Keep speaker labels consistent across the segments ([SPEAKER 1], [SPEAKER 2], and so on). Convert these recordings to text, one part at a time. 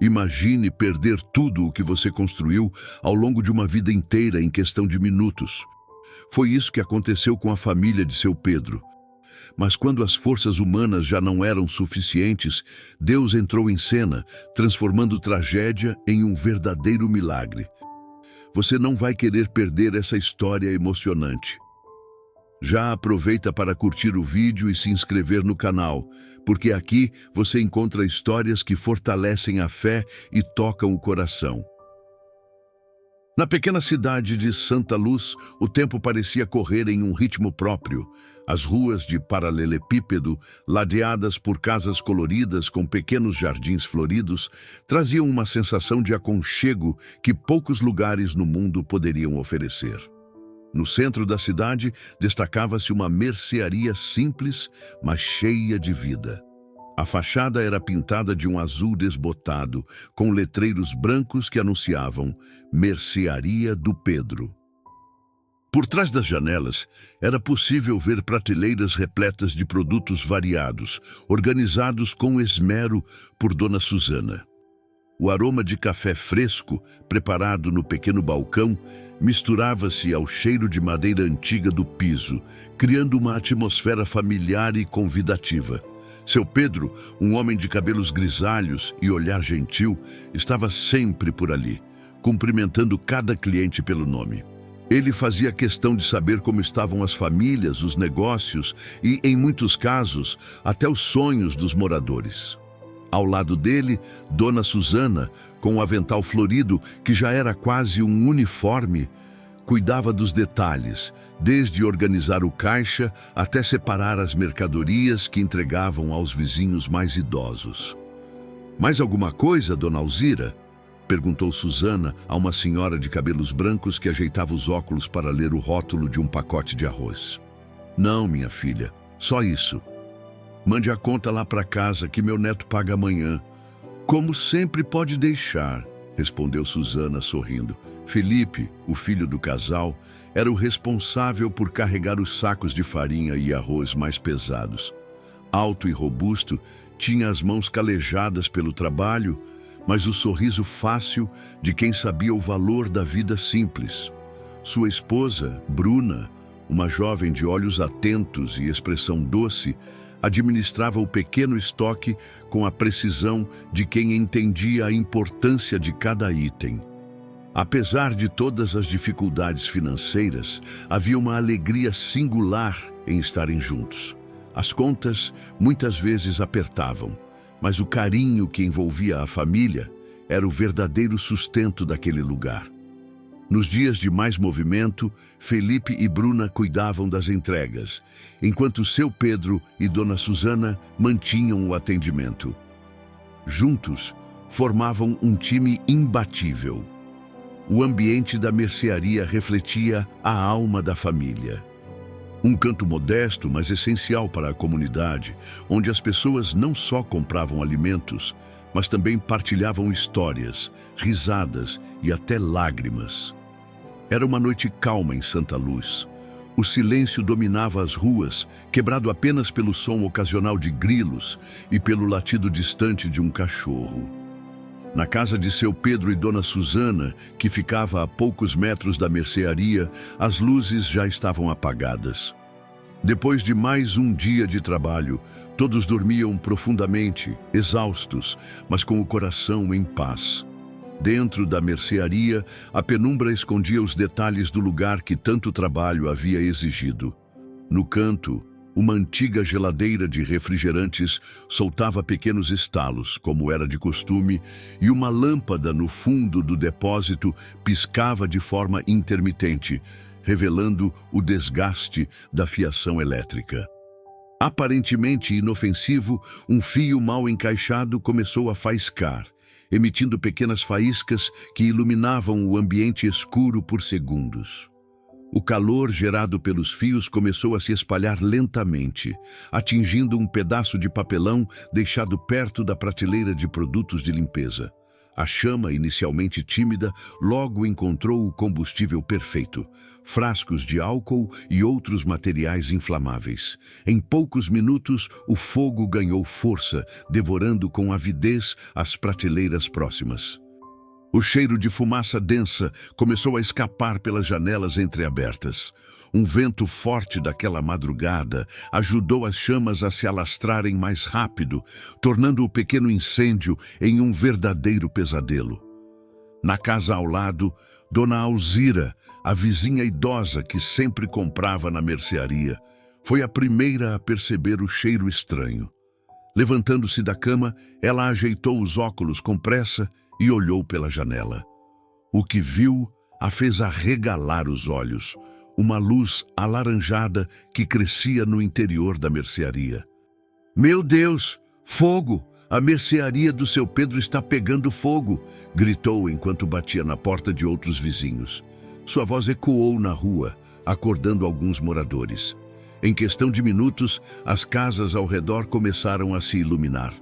[SPEAKER 1] Imagine perder tudo o que você construiu ao longo de uma vida inteira em questão de minutos. Foi isso que aconteceu com a família de seu Pedro. Mas quando as forças humanas já não eram suficientes, Deus entrou em cena, transformando tragédia em um verdadeiro milagre. Você não vai querer perder essa história emocionante. Já aproveita para curtir o vídeo e se inscrever no canal, porque aqui você encontra histórias que fortalecem a fé e tocam o coração. Na pequena cidade de Santa Luz, o tempo parecia correr em um ritmo próprio. As ruas de paralelepípedo, ladeadas por casas coloridas com pequenos jardins floridos, traziam uma sensação de aconchego que poucos lugares no mundo poderiam oferecer. No centro da cidade, destacava-se uma mercearia simples, mas cheia de vida. A fachada era pintada de um azul desbotado, com letreiros brancos que anunciavam Mercearia do Pedro. Por trás das janelas, era possível ver prateleiras repletas de produtos variados, organizados com esmero por Dona Susana. O aroma de café fresco, preparado no pequeno balcão, misturava-se ao cheiro de madeira antiga do piso, criando uma atmosfera familiar e convidativa. Seu Pedro, um homem de cabelos grisalhos e olhar gentil, estava sempre por ali, cumprimentando cada cliente pelo nome. Ele fazia questão de saber como estavam as famílias, os negócios e, em muitos casos, até os sonhos dos moradores. Ao lado dele, Dona Susana, com um avental florido que já era quase um uniforme, cuidava dos detalhes, desde organizar o caixa até separar as mercadorias que entregavam aos vizinhos mais idosos. "Mais alguma coisa, Dona Alzira?" perguntou Susana a uma senhora de cabelos brancos que ajeitava os óculos para ler o rótulo de um pacote de arroz. "Não, minha filha, só isso. Mande a conta lá para casa que meu neto paga amanhã." "Como sempre pode deixar", respondeu Susana sorrindo. Felipe, o filho do casal, era o responsável por carregar os sacos de farinha e arroz mais pesados. Alto e robusto, tinha as mãos calejadas pelo trabalho, mas o sorriso fácil de quem sabia o valor da vida simples. Sua esposa, Bruna, uma jovem de olhos atentos e expressão doce, administrava o pequeno estoque com a precisão de quem entendia a importância de cada item. Apesar de todas as dificuldades financeiras, havia uma alegria singular em estarem juntos. As contas muitas vezes apertavam, mas o carinho que envolvia a família era o verdadeiro sustento daquele lugar. Nos dias de mais movimento, Felipe e Bruna cuidavam das entregas, enquanto seu Pedro e Dona Susana mantinham o atendimento. Juntos, formavam um time imbatível. O ambiente da mercearia refletia a alma da família. Um canto modesto, mas essencial para a comunidade, onde as pessoas não só compravam alimentos, mas também partilhavam histórias, risadas e até lágrimas. Era uma noite calma em Santa Luz. O silêncio dominava as ruas, quebrado apenas pelo som ocasional de grilos e pelo latido distante de um cachorro. Na casa de seu Pedro e Dona Susana, que ficava a poucos metros da mercearia, as luzes já estavam apagadas. Depois de mais um dia de trabalho, todos dormiam profundamente, exaustos, mas com o coração em paz. Dentro da mercearia, a penumbra escondia os detalhes do lugar que tanto trabalho havia exigido. No canto, uma antiga geladeira de refrigerantes soltava pequenos estalos, como era de costume, e uma lâmpada no fundo do depósito piscava de forma intermitente, revelando o desgaste da fiação elétrica. Aparentemente inofensivo, um fio mal encaixado começou a faiscar, emitindo pequenas faíscas que iluminavam o ambiente escuro por segundos. O calor gerado pelos fios começou a se espalhar lentamente, atingindo um pedaço de papelão deixado perto da prateleira de produtos de limpeza. A chama, inicialmente tímida, logo encontrou o combustível perfeito: frascos de álcool e outros materiais inflamáveis. Em poucos minutos, o fogo ganhou força, devorando com avidez as prateleiras próximas. O cheiro de fumaça densa começou a escapar pelas janelas entreabertas. Um vento forte daquela madrugada ajudou as chamas a se alastrarem mais rápido, tornando o pequeno incêndio em um verdadeiro pesadelo. Na casa ao lado, Dona Alzira, a vizinha idosa que sempre comprava na mercearia, foi a primeira a perceber o cheiro estranho. Levantando-se da cama, ela ajeitou os óculos com pressa e olhou pela janela. O que viu a fez arregalar os olhos: uma luz alaranjada que crescia no interior da mercearia. "Meu Deus! Fogo! A mercearia do seu Pedro está pegando fogo!" gritou enquanto batia na porta de outros vizinhos. Sua voz ecoou na rua, acordando alguns moradores. Em questão de minutos, as casas ao redor começaram a se iluminar.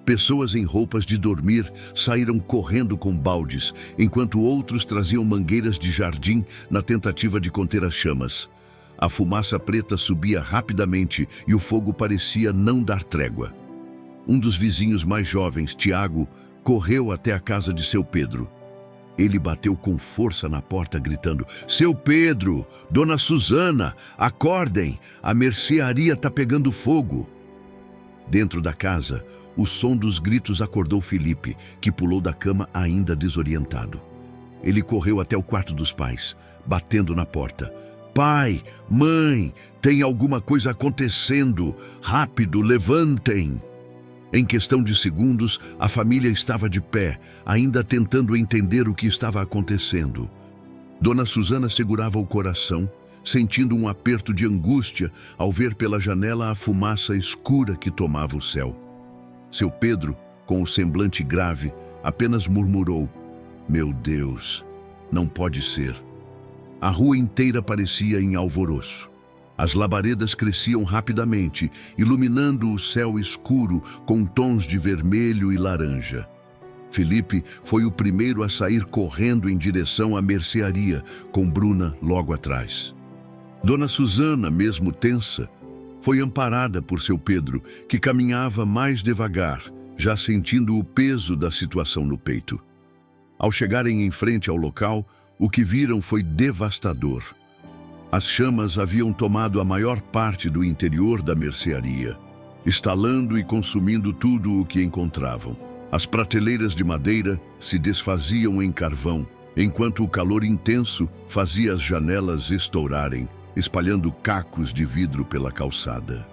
[SPEAKER 1] Pessoas em roupas de dormir saíram correndo com baldes, enquanto outros traziam mangueiras de jardim na tentativa de conter as chamas. A fumaça preta subia rapidamente e o fogo parecia não dar trégua. Um dos vizinhos mais jovens, Tiago, correu até a casa de seu Pedro. Ele bateu com força na porta, gritando: "Seu Pedro, Dona Susana, acordem! A mercearia está pegando fogo!" Dentro da casa, o som dos gritos acordou Felipe, que pulou da cama ainda desorientado. Ele correu até o quarto dos pais, batendo na porta. "Pai, mãe, tem alguma coisa acontecendo! Rápido, levantem!" Em questão de segundos, a família estava de pé, ainda tentando entender o que estava acontecendo. Dona Susana segurava o coração, sentindo um aperto de angústia ao ver pela janela a fumaça escura que tomava o céu. Seu Pedro, com o semblante grave, apenas murmurou: "Meu Deus, não pode ser." A rua inteira parecia em alvoroço. As labaredas cresciam rapidamente, iluminando o céu escuro com tons de vermelho e laranja. Felipe foi o primeiro a sair correndo em direção à mercearia, com Bruna logo atrás. Dona Susana, mesmo tensa, foi amparada por seu Pedro, que caminhava mais devagar, já sentindo o peso da situação no peito. Ao chegarem em frente ao local, o que viram foi devastador. As chamas haviam tomado a maior parte do interior da mercearia, estalando e consumindo tudo o que encontravam. As prateleiras de madeira se desfaziam em carvão, enquanto o calor intenso fazia as janelas estourarem, espalhando cacos de vidro pela calçada.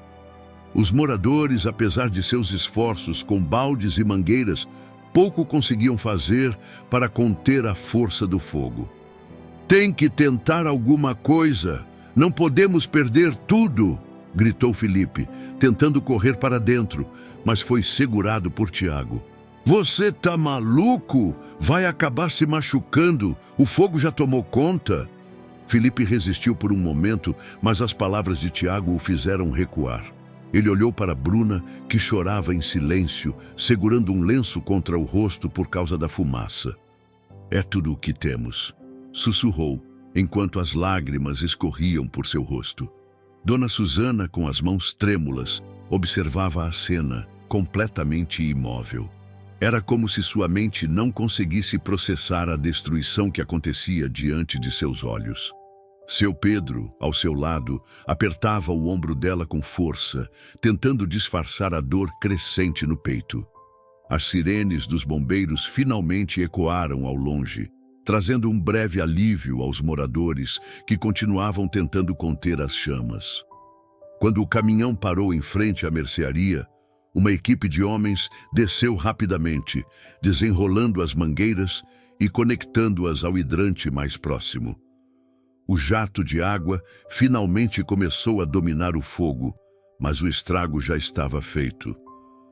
[SPEAKER 1] Os moradores, apesar de seus esforços com baldes e mangueiras, pouco conseguiam fazer para conter a força do fogo. "Tem que tentar alguma coisa! Não podemos perder tudo!" gritou Felipe, tentando correr para dentro, mas foi segurado por Tiago. "Você tá maluco? Vai acabar se machucando! O fogo já tomou conta!" Felipe resistiu por um momento, mas as palavras de Tiago o fizeram recuar. Ele olhou para Bruna, que chorava em silêncio, segurando um lenço contra o rosto por causa da fumaça. "É tudo o que temos", sussurrou, enquanto as lágrimas escorriam por seu rosto. Dona Susana, com as mãos trêmulas, observava a cena, completamente imóvel. Era como se sua mente não conseguisse processar a destruição que acontecia diante de seus olhos. Seu Pedro, ao seu lado, apertava o ombro dela com força, tentando disfarçar a dor crescente no peito. As sirenes dos bombeiros finalmente ecoaram ao longe, trazendo um breve alívio aos moradores que continuavam tentando conter as chamas. Quando o caminhão parou em frente à mercearia, uma equipe de homens desceu rapidamente, desenrolando as mangueiras e conectando-as ao hidrante mais próximo. O jato de água finalmente começou a dominar o fogo, mas o estrago já estava feito.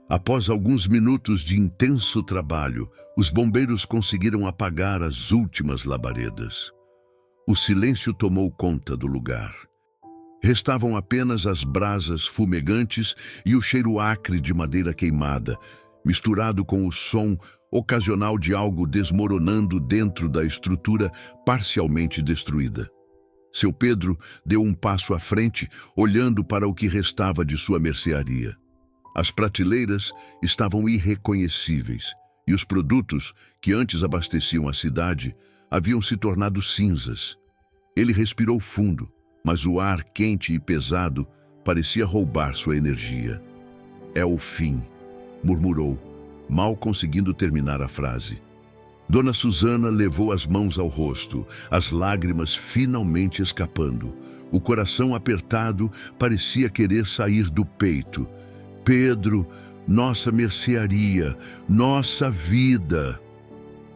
[SPEAKER 1] Após alguns minutos de intenso trabalho, os bombeiros conseguiram apagar as últimas labaredas. O silêncio tomou conta do lugar. Restavam apenas as brasas fumegantes e o cheiro acre de madeira queimada, misturado com o som ocasional de algo desmoronando dentro da estrutura parcialmente destruída. Seu Pedro deu um passo à frente, olhando para o que restava de sua mercearia. As prateleiras estavam irreconhecíveis, e os produtos que antes abasteciam a cidade haviam se tornado cinzas. Ele respirou fundo, mas o ar quente e pesado parecia roubar sua energia. "É o fim", murmurou, mal conseguindo terminar a frase. Dona Susana levou as mãos ao rosto, as lágrimas finalmente escapando. O coração apertado parecia querer sair do peito. "Pedro, nossa mercearia, nossa vida."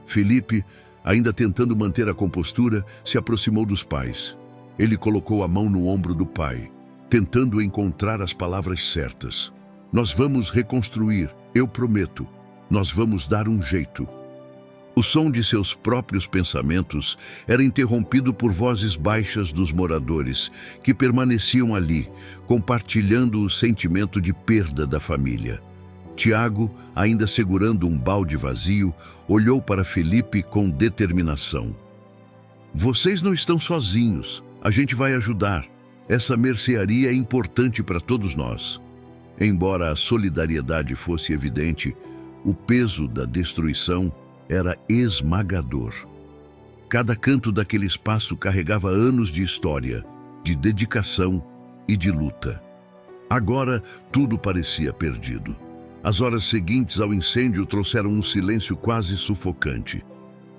[SPEAKER 1] Felipe, ainda tentando manter a compostura, se aproximou dos pais. Ele colocou a mão no ombro do pai, tentando encontrar as palavras certas. "Nós vamos reconstruir, eu prometo. Nós vamos dar um jeito." O som de seus próprios pensamentos era interrompido por vozes baixas dos moradores, que permaneciam ali, compartilhando o sentimento de perda da família. Tiago, ainda segurando um balde vazio, olhou para Felipe com determinação. "Vocês não estão sozinhos. A gente vai ajudar. Essa mercearia é importante para todos nós." Embora a solidariedade fosse evidente, o peso da destruição era esmagador. Cada canto daquele espaço carregava anos de história, de dedicação e de luta. Agora, tudo parecia perdido. As horas seguintes ao incêndio trouxeram um silêncio quase sufocante.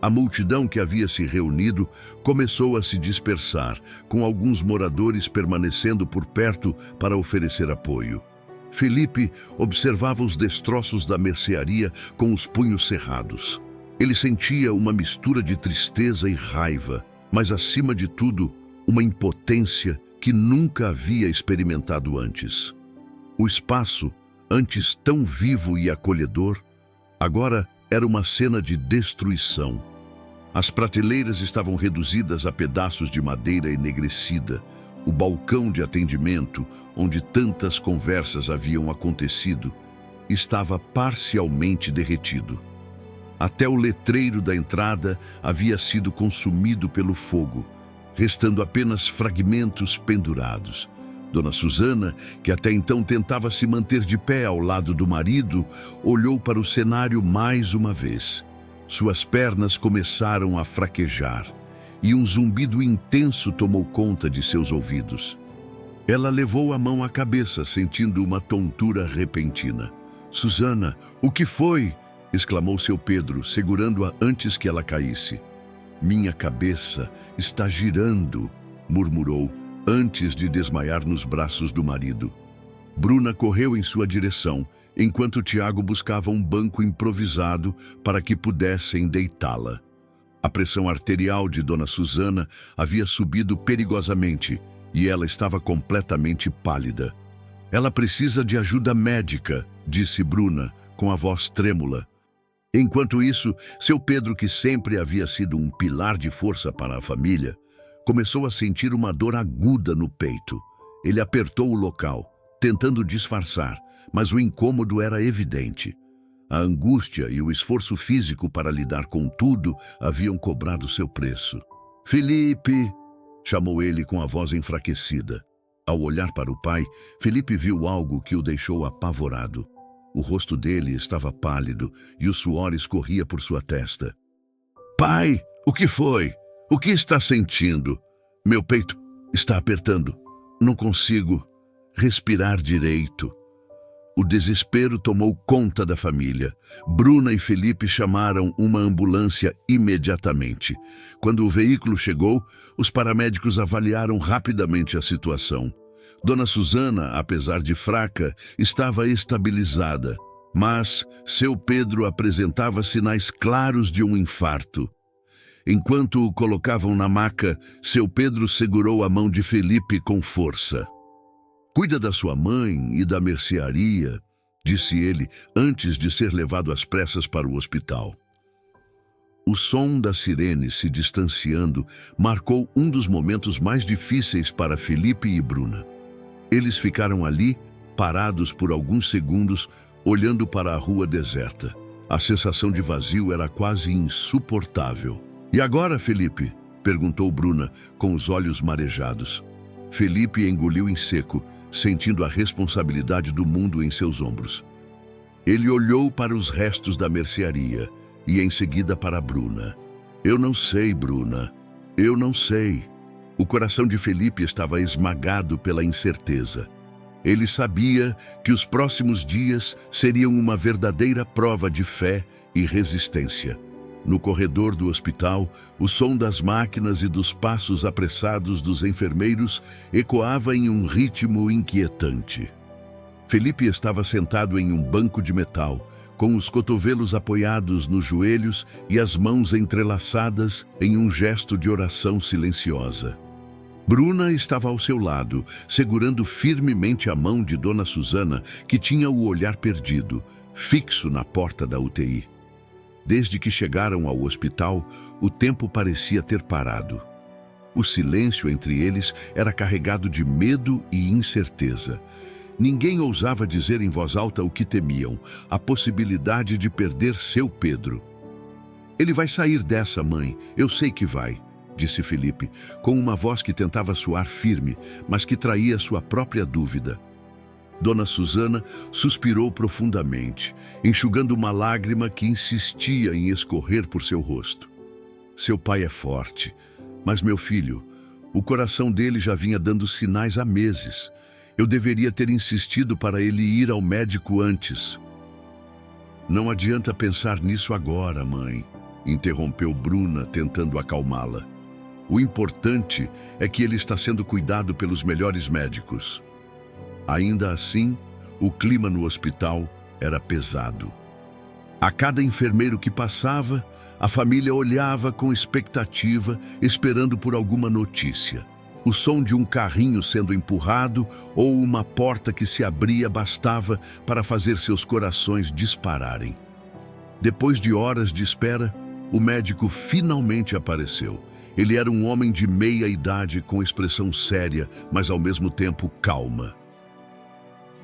[SPEAKER 1] A multidão que havia se reunido começou a se dispersar, com alguns moradores permanecendo por perto para oferecer apoio. Felipe observava os destroços da mercearia com os punhos cerrados. Ele sentia uma mistura de tristeza e raiva, mas acima de tudo, uma impotência que nunca havia experimentado antes. O espaço, antes tão vivo e acolhedor, agora era uma cena de destruição. As prateleiras estavam reduzidas a pedaços de madeira enegrecida. O balcão de atendimento, onde tantas conversas haviam acontecido, estava parcialmente derretido. Até o letreiro da entrada havia sido consumido pelo fogo, restando apenas fragmentos pendurados. Dona Susana, que até então tentava se manter de pé ao lado do marido, olhou para o cenário mais uma vez. Suas pernas começaram a fraquejar e um zumbido intenso tomou conta de seus ouvidos. Ela levou a mão à cabeça, sentindo uma tontura repentina. "Susana, o que foi?" exclamou seu Pedro, segurando-a antes que ela caísse. "Minha cabeça está girando", murmurou, antes de desmaiar nos braços do marido. Bruna correu em sua direção, enquanto Tiago buscava um banco improvisado para que pudessem deitá-la. A pressão arterial de Dona Susana havia subido perigosamente e ela estava completamente pálida. "Ela precisa de ajuda médica", disse Bruna, com a voz trêmula. Enquanto isso, seu Pedro, que sempre havia sido um pilar de força para a família, começou a sentir uma dor aguda no peito. Ele apertou o local, tentando disfarçar, mas o incômodo era evidente. A angústia e o esforço físico para lidar com tudo haviam cobrado seu preço. "Felipe!" chamou ele com a voz enfraquecida. Ao olhar para o pai, Felipe viu algo que o deixou apavorado. O rosto dele estava pálido e o suor escorria por sua testa. "Pai, o que foi? O que está sentindo?" "Meu peito está apertando. Não consigo respirar direito." O desespero tomou conta da família. Bruna e Felipe chamaram uma ambulância imediatamente. Quando o veículo chegou, os paramédicos avaliaram rapidamente a situação. Dona Susana, apesar de fraca, estava estabilizada, mas seu Pedro apresentava sinais claros de um infarto. Enquanto o colocavam na maca, seu Pedro segurou a mão de Felipe com força. "Cuida da sua mãe e da mercearia", disse ele antes de ser levado às pressas para o hospital. O som da sirene se distanciando marcou um dos momentos mais difíceis para Felipe e Bruna. Eles ficaram ali, parados por alguns segundos, olhando para a rua deserta. A sensação de vazio era quase insuportável. "E agora, Felipe?", perguntou Bruna, com os olhos marejados. Felipe engoliu em seco, sentindo a responsabilidade do mundo em seus ombros. Ele olhou para os restos da mercearia e em seguida para Bruna. "Eu não sei, Bruna. Eu não sei." O coração de Felipe estava esmagado pela incerteza. Ele sabia que os próximos dias seriam uma verdadeira prova de fé e resistência. No corredor do hospital, o som das máquinas e dos passos apressados dos enfermeiros ecoava em um ritmo inquietante. Felipe estava sentado em um banco de metal, com os cotovelos apoiados nos joelhos e as mãos entrelaçadas em um gesto de oração silenciosa. Bruna estava ao seu lado, segurando firmemente a mão de Dona Susana, que tinha o olhar perdido, fixo na porta da UTI. Desde que chegaram ao hospital, o tempo parecia ter parado. O silêncio entre eles era carregado de medo e incerteza. Ninguém ousava dizer em voz alta o que temiam, a possibilidade de perder seu Pedro. "Ele vai sair dessa, mãe, eu sei que vai", disse Felipe, com uma voz que tentava soar firme, mas que traía sua própria dúvida. Dona Susana suspirou profundamente, enxugando uma lágrima que insistia em escorrer por seu rosto. "Seu pai é forte, mas meu filho, o coração dele já vinha dando sinais há meses. Eu deveria ter insistido para ele ir ao médico antes." "Não adianta pensar nisso agora, mãe", interrompeu Bruna, tentando acalmá-la. "O importante é que ele está sendo cuidado pelos melhores médicos." Ainda assim, o clima no hospital era pesado. A cada enfermeiro que passava, a família olhava com expectativa, esperando por alguma notícia. O som de um carrinho sendo empurrado ou uma porta que se abria bastava para fazer seus corações dispararem. Depois de horas de espera, o médico finalmente apareceu. Ele era um homem de meia idade com expressão séria, mas ao mesmo tempo calma.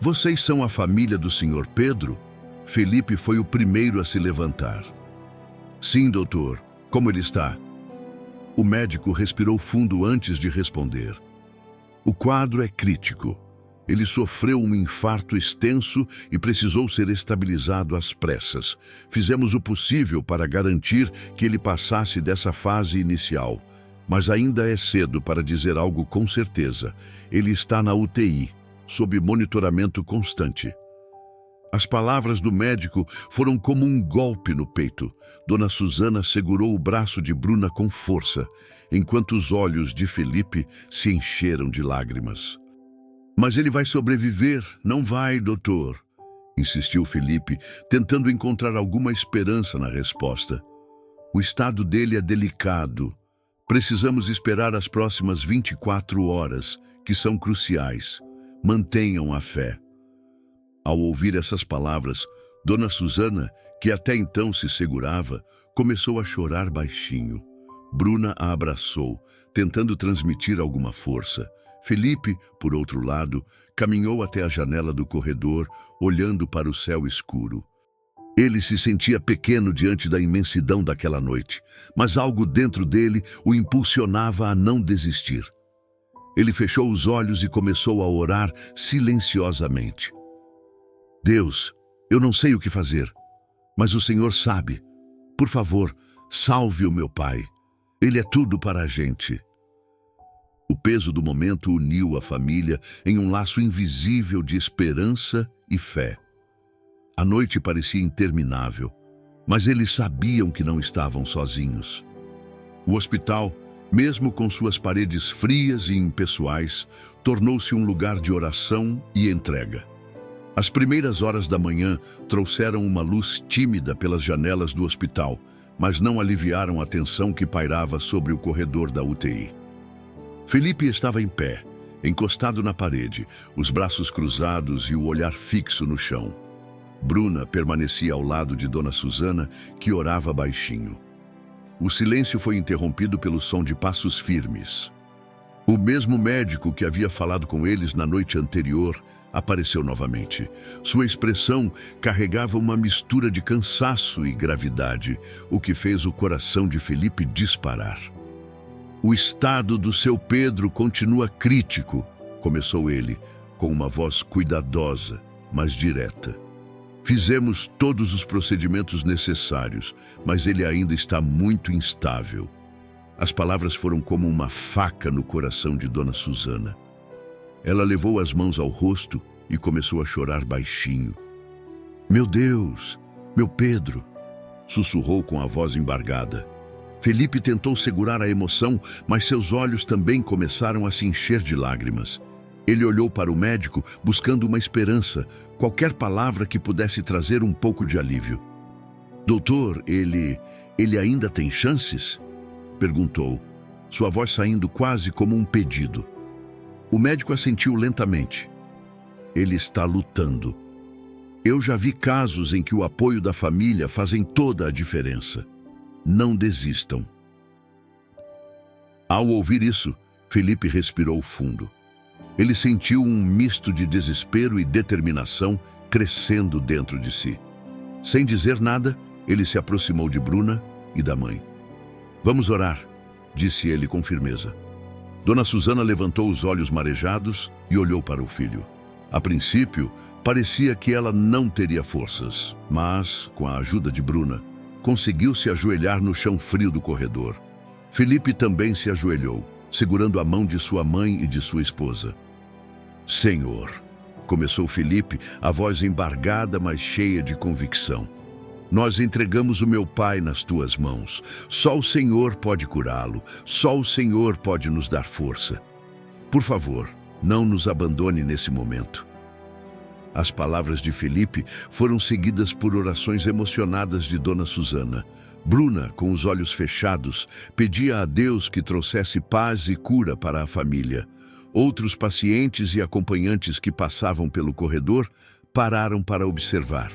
[SPEAKER 1] "Vocês são a família do Sr. Pedro?" Felipe foi o primeiro a se levantar. "Sim, doutor. Como ele está?" O médico respirou fundo antes de responder. "O quadro é crítico. Ele sofreu um infarto extenso e precisou ser estabilizado às pressas. Fizemos o possível para garantir que ele passasse dessa fase inicial. Mas ainda é cedo para dizer algo com certeza. Ele está na UTI. Sob monitoramento constante." As palavras do médico foram como um golpe no peito. Dona Susana segurou o braço de Bruna com força, enquanto os olhos de Felipe se encheram de lágrimas. "Mas ele vai sobreviver, não vai, doutor?" insistiu Felipe, tentando encontrar alguma esperança na resposta. "O estado dele é delicado. Precisamos esperar as próximas 24 horas, que são cruciais. Mantenham a fé." Ao ouvir essas palavras, Dona Susana, que até então se segurava, começou a chorar baixinho. Bruna a abraçou, tentando transmitir alguma força. Felipe, por outro lado, caminhou até a janela do corredor, olhando para o céu escuro. Ele se sentia pequeno diante da imensidão daquela noite, mas algo dentro dele o impulsionava a não desistir. Ele fechou os olhos e começou a orar silenciosamente. "Deus, eu não sei o que fazer, mas o Senhor sabe. Por favor, salve o meu pai. Ele é tudo para a gente." O peso do momento uniu a família em um laço invisível de esperança e fé. A noite parecia interminável, mas eles sabiam que não estavam sozinhos. O hospital, mesmo com suas paredes frias e impessoais, tornou-se um lugar de oração e entrega. As primeiras horas da manhã trouxeram uma luz tímida pelas janelas do hospital, mas não aliviaram a tensão que pairava sobre o corredor da UTI. Felipe estava em pé, encostado na parede, os braços cruzados e o olhar fixo no chão. Bruna permanecia ao lado de Dona Susana, que orava baixinho. O silêncio foi interrompido pelo som de passos firmes. O mesmo médico que havia falado com eles na noite anterior apareceu novamente. Sua expressão carregava uma mistura de cansaço e gravidade, o que fez o coração de Felipe disparar. "O estado do seu Pedro continua crítico", começou ele, com uma voz cuidadosa, mas direta. "Fizemos todos os procedimentos necessários, mas ele ainda está muito instável." As palavras foram como uma faca no coração de Dona Susana. Ela levou as mãos ao rosto e começou a chorar baixinho. "Meu Deus, meu Pedro", sussurrou com a voz embargada. Felipe tentou segurar a emoção, mas seus olhos também começaram a se encher de lágrimas. Ele olhou para o médico, buscando uma esperança, qualquer palavra que pudesse trazer um pouco de alívio. "Doutor, ele ainda tem chances?" perguntou, sua voz saindo quase como um pedido. O médico assentiu lentamente. "Ele está lutando. Eu já vi casos em que o apoio da família fazem toda a diferença. Não desistam." Ao ouvir isso, Felipe respirou fundo. Ele sentiu um misto de desespero e determinação crescendo dentro de si. Sem dizer nada, ele se aproximou de Bruna e da mãe. "Vamos orar", disse ele com firmeza. Dona Susana levantou os olhos marejados e olhou para o filho. A princípio, parecia que ela não teria forças, mas, com a ajuda de Bruna, conseguiu se ajoelhar no chão frio do corredor. Felipe também se ajoelhou, segurando a mão de sua mãe e de sua esposa. "Senhor", começou Felipe, a voz embargada, mas cheia de convicção. "Nós entregamos o meu pai nas tuas mãos. Só o Senhor pode curá-lo. Só o Senhor pode nos dar força. Por favor, não nos abandone nesse momento." As palavras de Felipe foram seguidas por orações emocionadas de Dona Susana. Bruna, com os olhos fechados, pedia a Deus que trouxesse paz e cura para a família. Outros pacientes e acompanhantes que passavam pelo corredor pararam para observar.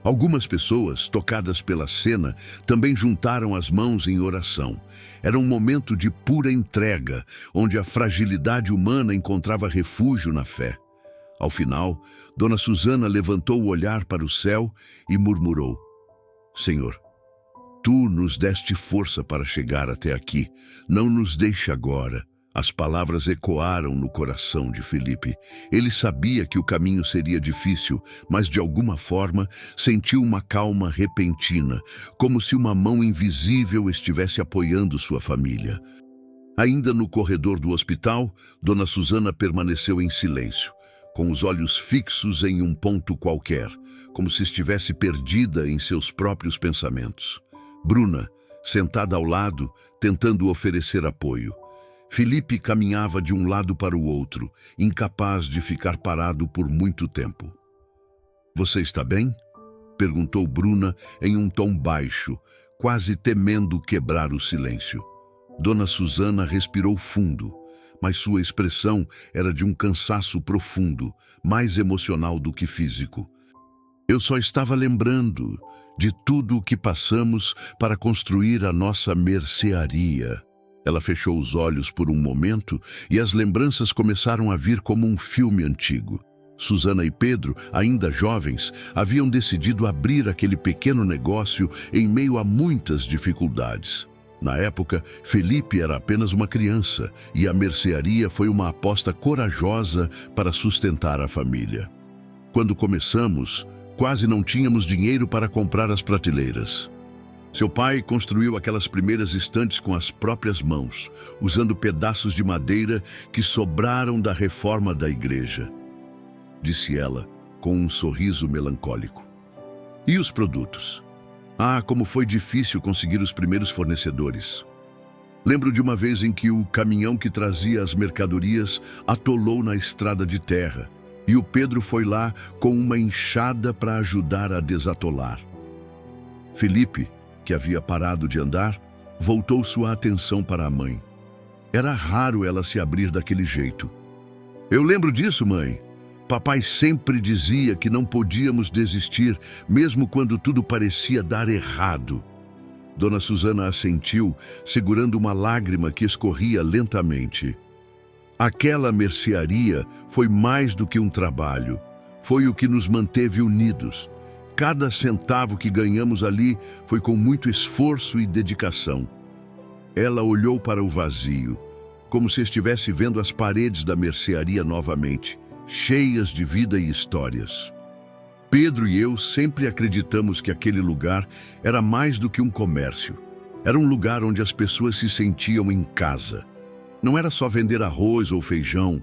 [SPEAKER 1] Algumas pessoas, tocadas pela cena, também juntaram as mãos em oração. Era um momento de pura entrega, onde a fragilidade humana encontrava refúgio na fé. Ao final, Dona Susana levantou o olhar para o céu e murmurou: "Senhor, Tu nos deste força para chegar até aqui. Não nos deixe agora." As palavras ecoaram no coração de Felipe. Ele sabia que o caminho seria difícil, mas de alguma forma sentiu uma calma repentina, como se uma mão invisível estivesse apoiando sua família. Ainda no corredor do hospital, Dona Susana permaneceu em silêncio, com os olhos fixos em um ponto qualquer, como se estivesse perdida em seus próprios pensamentos. Bruna, sentada ao lado, tentando oferecer apoio. Felipe caminhava de um lado para o outro, incapaz de ficar parado por muito tempo. "Você está bem?" perguntou Bruna em um tom baixo, quase temendo quebrar o silêncio. Dona Susana respirou fundo, mas sua expressão era de um cansaço profundo, mais emocional do que físico. "Eu só estava lembrando de tudo o que passamos para construir a nossa mercearia." Ela fechou os olhos por um momento e as lembranças começaram a vir como um filme antigo. Susana e Pedro, ainda jovens, haviam decidido abrir aquele pequeno negócio em meio a muitas dificuldades. Na época, Felipe era apenas uma criança e a mercearia foi uma aposta corajosa para sustentar a família. Quando começamos, quase não tínhamos dinheiro para comprar as prateleiras. Seu pai construiu aquelas primeiras estantes com as próprias mãos, usando pedaços de madeira que sobraram da reforma da igreja, disse ela, com um sorriso melancólico. "E os produtos? Ah, como foi difícil conseguir os primeiros fornecedores. Lembro de uma vez em que o caminhão que trazia as mercadorias atolou na estrada de terra, e o Pedro foi lá com uma enxada para ajudar a desatolar." Felipe, que havia parado de andar, voltou sua atenção para a mãe. Era raro ela se abrir daquele jeito. "Eu lembro disso, mãe. Papai sempre dizia que não podíamos desistir, mesmo quando tudo parecia dar errado." Dona Susana assentiu, segurando uma lágrima que escorria lentamente. Aquela mercearia foi mais do que um trabalho, foi o que nos manteve unidos. Cada centavo que ganhamos ali foi com muito esforço e dedicação. Ela olhou para o vazio, como se estivesse vendo as paredes da mercearia novamente, cheias de vida e histórias. Pedro e eu sempre acreditamos que aquele lugar era mais do que um comércio. Era um lugar onde as pessoas se sentiam em casa. Não era só vender arroz ou feijão,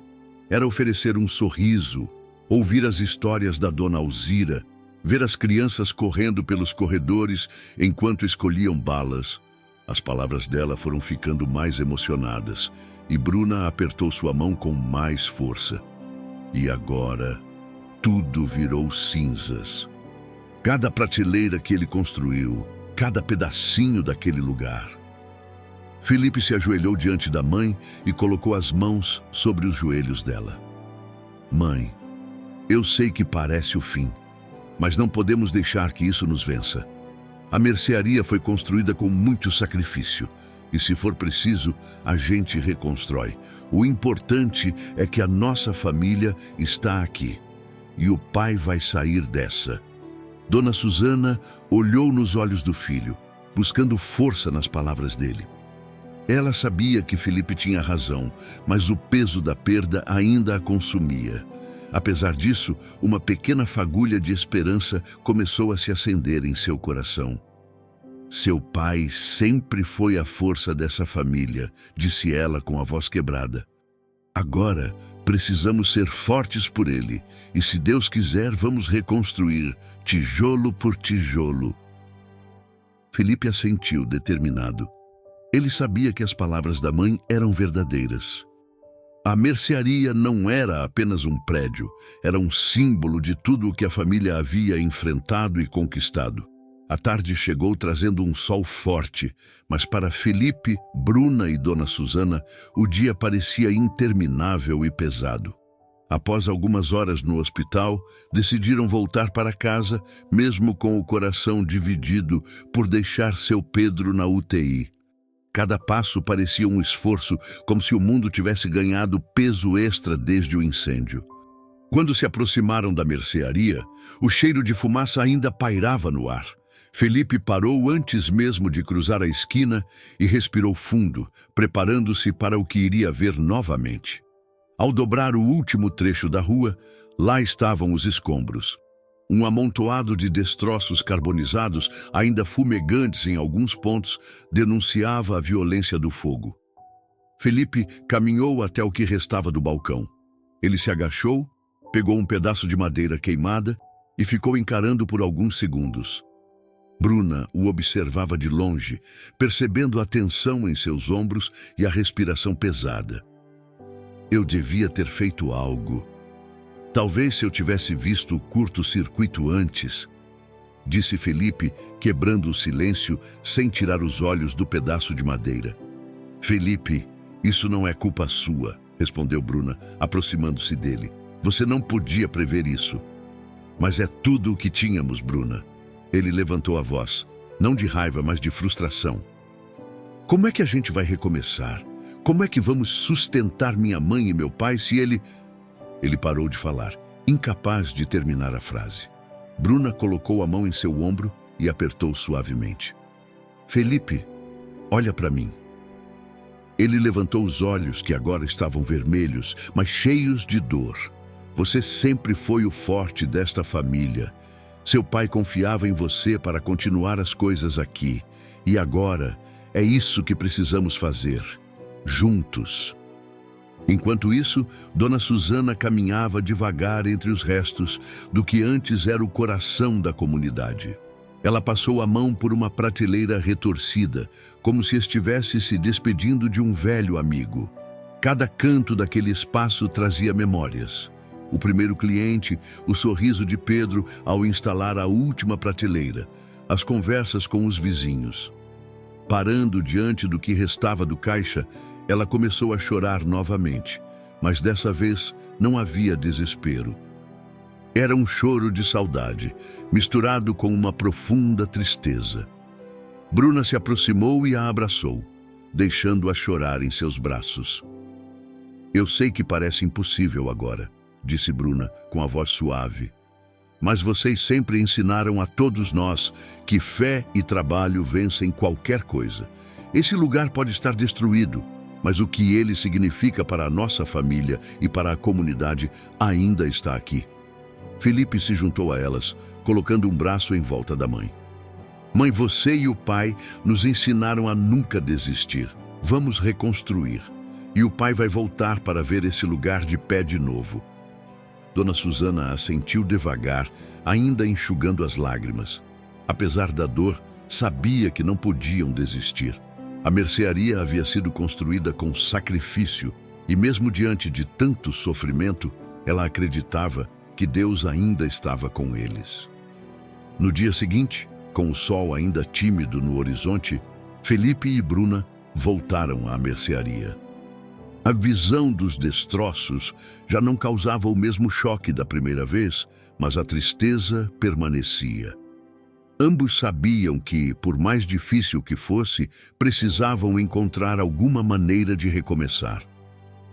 [SPEAKER 1] era oferecer um sorriso, ouvir as histórias da dona Alzira, ver as crianças correndo pelos corredores enquanto escolhiam balas. As palavras dela foram ficando mais emocionadas e Bruna apertou sua mão com mais força. E agora, tudo virou cinzas. Cada prateleira que ele construiu, cada pedacinho daquele lugar. Felipe se ajoelhou diante da mãe e colocou as mãos sobre os joelhos dela. Mãe, eu sei que parece o fim, mas não podemos deixar que isso nos vença. A mercearia foi construída com muito sacrifício e, se for preciso, a gente reconstrói. O importante é que a nossa família está aqui e o pai vai sair dessa. Dona Susana olhou nos olhos do filho, buscando força nas palavras dele. Ela sabia que Felipe tinha razão, mas o peso da perda ainda a consumia. Apesar disso, uma pequena fagulha de esperança começou a se acender em seu coração. Seu pai sempre foi a força dessa família, disse ela com a voz quebrada. Agora, precisamos ser fortes por ele, e se Deus quiser, vamos reconstruir, tijolo por tijolo. Felipe assentiu, determinado. Ele sabia que as palavras da mãe eram verdadeiras. A mercearia não era apenas um prédio, era um símbolo de tudo o que a família havia enfrentado e conquistado. A tarde chegou trazendo um sol forte, mas para Felipe, Bruna e Dona Susana, o dia parecia interminável e pesado. Após algumas horas no hospital, decidiram voltar para casa, mesmo com o coração dividido por deixar seu Pedro na UTI. Cada passo parecia um esforço, como se o mundo tivesse ganhado peso extra desde o incêndio. Quando se aproximaram da mercearia, o cheiro de fumaça ainda pairava no ar. Felipe parou antes mesmo de cruzar a esquina e respirou fundo, preparando-se para o que iria ver novamente. Ao dobrar o último trecho da rua, lá estavam os escombros. Um amontoado de destroços carbonizados, ainda fumegantes em alguns pontos, denunciava a violência do fogo. Felipe caminhou até o que restava do balcão. Ele se agachou, pegou um pedaço de madeira queimada e ficou encarando por alguns segundos. Bruna o observava de longe, percebendo a tensão em seus ombros e a respiração pesada. Eu devia ter feito algo. Talvez se eu tivesse visto o curto-circuito antes, disse Felipe, quebrando o silêncio sem tirar os olhos do pedaço de madeira. Felipe, isso não é culpa sua, respondeu Bruna, aproximando-se dele. Você não podia prever isso. Mas é tudo o que tínhamos, Bruna. Ele levantou a voz, não de raiva, mas de frustração. Como é que a gente vai recomeçar? Como é que vamos sustentar minha mãe e meu pai se ele... Ele parou de falar, incapaz de terminar a frase. Bruna colocou a mão em seu ombro e apertou suavemente. Felipe, olha para mim. Ele levantou os olhos, que agora estavam vermelhos, mas cheios de dor. Você sempre foi o forte desta família. Seu pai confiava em você para continuar as coisas aqui. E agora, é isso que precisamos fazer. Juntos. Enquanto isso, Dona Susana caminhava devagar entre os restos do que antes era o coração da comunidade. Ela passou a mão por uma prateleira retorcida, como se estivesse se despedindo de um velho amigo. Cada canto daquele espaço trazia memórias. O primeiro cliente, o sorriso de Pedro ao instalar a última prateleira, as conversas com os vizinhos. Parando diante do que restava do caixa, ela começou a chorar novamente, mas dessa vez não havia desespero. Era um choro de saudade, misturado com uma profunda tristeza. Bruna se aproximou e a abraçou, deixando-a chorar em seus braços. Eu sei que parece impossível agora, disse Bruna com a voz suave. Mas vocês sempre ensinaram a todos nós que fé e trabalho vencem qualquer coisa. Esse lugar pode estar destruído, mas o que ele significa para a nossa família e para a comunidade ainda está aqui. Felipe se juntou a elas, colocando um braço em volta da mãe. Mãe, você e o pai nos ensinaram a nunca desistir. Vamos reconstruir. E o pai vai voltar para ver esse lugar de pé de novo. Dona Susana assentiu devagar, ainda enxugando as lágrimas. Apesar da dor, sabia que não podiam desistir. A mercearia havia sido construída com sacrifício e mesmo diante de tanto sofrimento, ela acreditava que Deus ainda estava com eles. No dia seguinte, com o sol ainda tímido no horizonte, Felipe e Bruna voltaram à mercearia. A visão dos destroços já não causava o mesmo choque da primeira vez, mas a tristeza permanecia. Ambos sabiam que, por mais difícil que fosse, precisavam encontrar alguma maneira de recomeçar.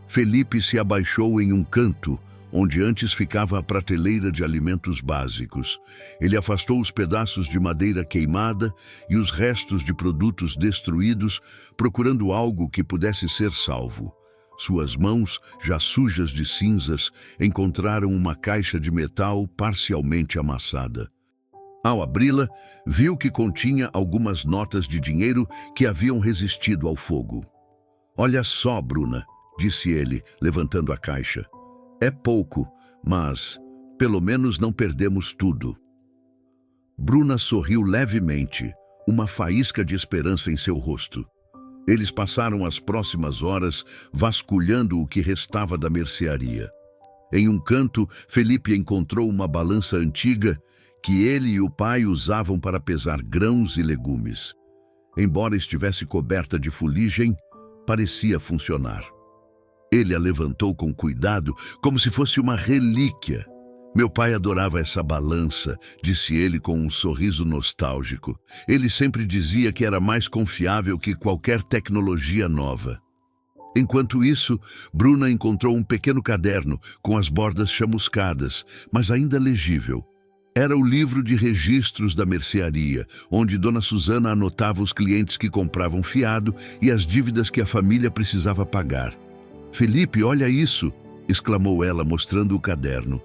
[SPEAKER 1] Felipe se abaixou em um canto, onde antes ficava a prateleira de alimentos básicos. Ele afastou os pedaços de madeira queimada e os restos de produtos destruídos, procurando algo que pudesse ser salvo. Suas mãos, já sujas de cinzas, encontraram uma caixa de metal parcialmente amassada. Ao abri-la, viu que continha algumas notas de dinheiro que haviam resistido ao fogo. "Olha só, Bruna", disse ele, levantando a caixa. "É pouco, mas pelo menos não perdemos tudo." Bruna sorriu levemente, uma faísca de esperança em seu rosto. Eles passaram as próximas horas vasculhando o que restava da mercearia. Em um canto, Felipe encontrou uma balança antiga que ele e o pai usavam para pesar grãos e legumes. Embora estivesse coberta de fuligem, parecia funcionar. Ele a levantou com cuidado, como se fosse uma relíquia. "Meu pai adorava essa balança", disse ele com um sorriso nostálgico. "Ele sempre dizia que era mais confiável que qualquer tecnologia nova." Enquanto isso, Bruna encontrou um pequeno caderno com as bordas chamuscadas, mas ainda legível. Era o livro de registros da mercearia, onde Dona Susana anotava os clientes que compravam fiado e as dívidas que a família precisava pagar. "Felipe, olha isso!" exclamou ela, mostrando o caderno.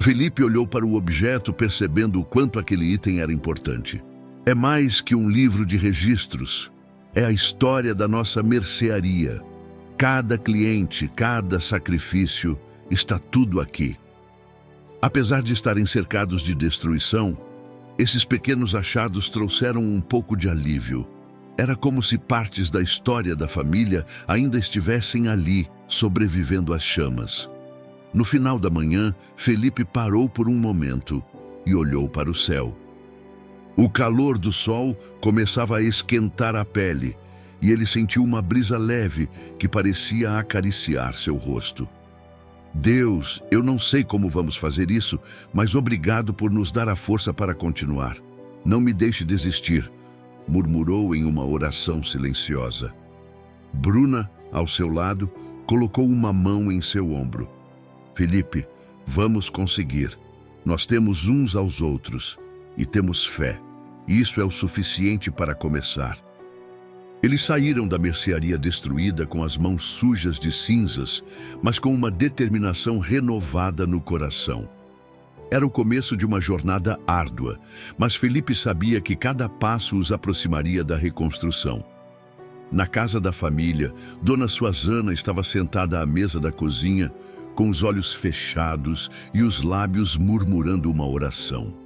[SPEAKER 1] Felipe olhou para o objeto, percebendo o quanto aquele item era importante. "É mais que um livro de registros. É a história da nossa mercearia. Cada cliente, cada sacrifício, está tudo aqui." Apesar de estarem cercados de destruição, esses pequenos achados trouxeram um pouco de alívio. Era como se partes da história da família ainda estivessem ali, sobrevivendo às chamas. No final da manhã, Felipe parou por um momento e olhou para o céu. O calor do sol começava a esquentar a pele e ele sentiu uma brisa leve que parecia acariciar seu rosto. "Deus, eu não sei como vamos fazer isso, mas obrigado por nos dar a força para continuar. Não me deixe desistir", murmurou em uma oração silenciosa. Bruna, ao seu lado, colocou uma mão em seu ombro. "Felipe, vamos conseguir. Nós temos uns aos outros e temos fé. Isso é o suficiente para começar." Eles saíram da mercearia destruída com as mãos sujas de cinzas, mas com uma determinação renovada no coração. Era o começo de uma jornada árdua, mas Felipe sabia que cada passo os aproximaria da reconstrução. Na casa da família, Dona Susana estava sentada à mesa da cozinha, com os olhos fechados e os lábios murmurando uma oração.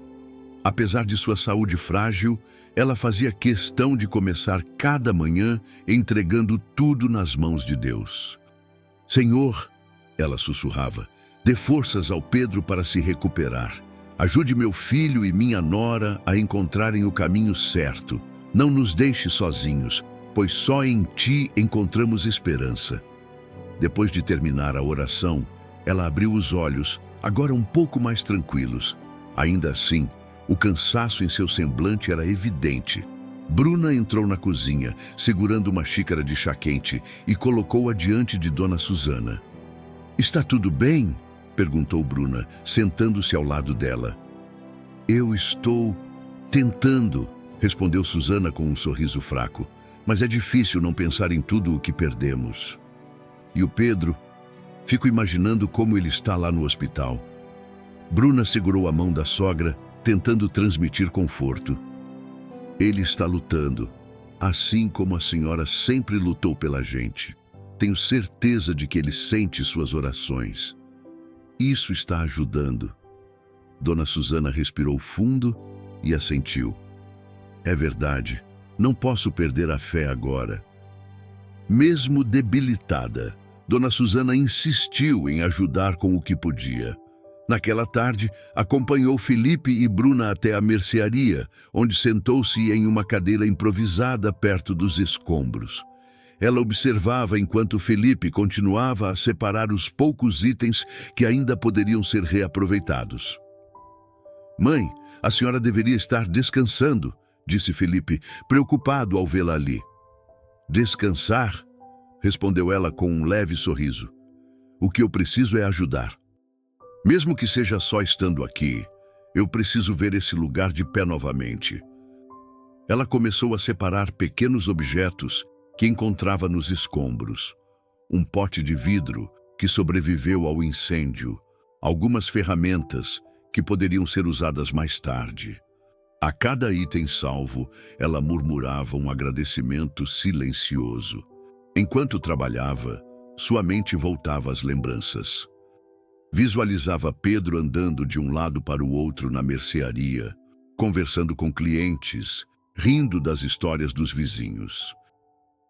[SPEAKER 1] Apesar de sua saúde frágil, ela fazia questão de começar cada manhã entregando tudo nas mãos de Deus. "Senhor", ela sussurrava, "dê forças ao Pedro para se recuperar. Ajude meu filho e minha nora a encontrarem o caminho certo. Não nos deixe sozinhos, pois só em Ti encontramos esperança." Depois de terminar a oração, ela abriu os olhos, agora um pouco mais tranquilos. Ainda assim, o cansaço em seu semblante era evidente. Bruna entrou na cozinha, segurando uma xícara de chá quente e colocou-a diante de Dona Susana. "Está tudo bem?" perguntou Bruna, sentando-se ao lado dela. "Eu estou tentando", respondeu Susana com um sorriso fraco. "Mas é difícil não pensar em tudo o que perdemos. E o Pedro? Fico imaginando como ele está lá no hospital." Bruna segurou a mão da sogra, tentando transmitir conforto. "Ele está lutando, assim como a senhora sempre lutou pela gente. Tenho certeza de que ele sente suas orações. Isso está ajudando." Dona Susana respirou fundo e assentiu. "É verdade, não posso perder a fé agora." Mesmo debilitada, Dona Susana insistiu em ajudar com o que podia. Naquela tarde, acompanhou Felipe e Bruna até a mercearia, onde sentou-se em uma cadeira improvisada perto dos escombros. Ela observava enquanto Felipe continuava a separar os poucos itens que ainda poderiam ser reaproveitados. "Mãe, a senhora deveria estar descansando", disse Felipe, preocupado ao vê-la ali. "Descansar?", respondeu ela com um leve sorriso. "O que eu preciso é ajudar. Mesmo que seja só estando aqui, eu preciso ver esse lugar de pé novamente." Ela começou a separar pequenos objetos que encontrava nos escombros. Um pote de vidro que sobreviveu ao incêndio, algumas ferramentas que poderiam ser usadas mais tarde. A cada item salvo, ela murmurava um agradecimento silencioso. Enquanto trabalhava, sua mente voltava às lembranças. Visualizava Pedro andando de um lado para o outro na mercearia, conversando com clientes, rindo das histórias dos vizinhos.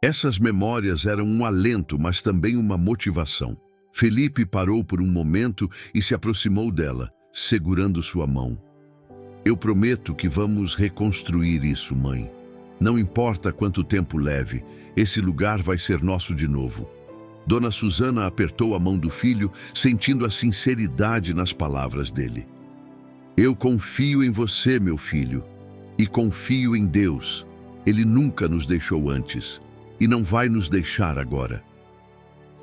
[SPEAKER 1] Essas memórias eram um alento, mas também uma motivação. Felipe parou por um momento e se aproximou dela, segurando sua mão. "Eu prometo que vamos reconstruir isso, mãe. Não importa quanto tempo leve, esse lugar vai ser nosso de novo." Dona Susana apertou a mão do filho, sentindo a sinceridade nas palavras dele. "Eu confio em você, meu filho, e confio em Deus. Ele nunca nos deixou antes, e não vai nos deixar agora."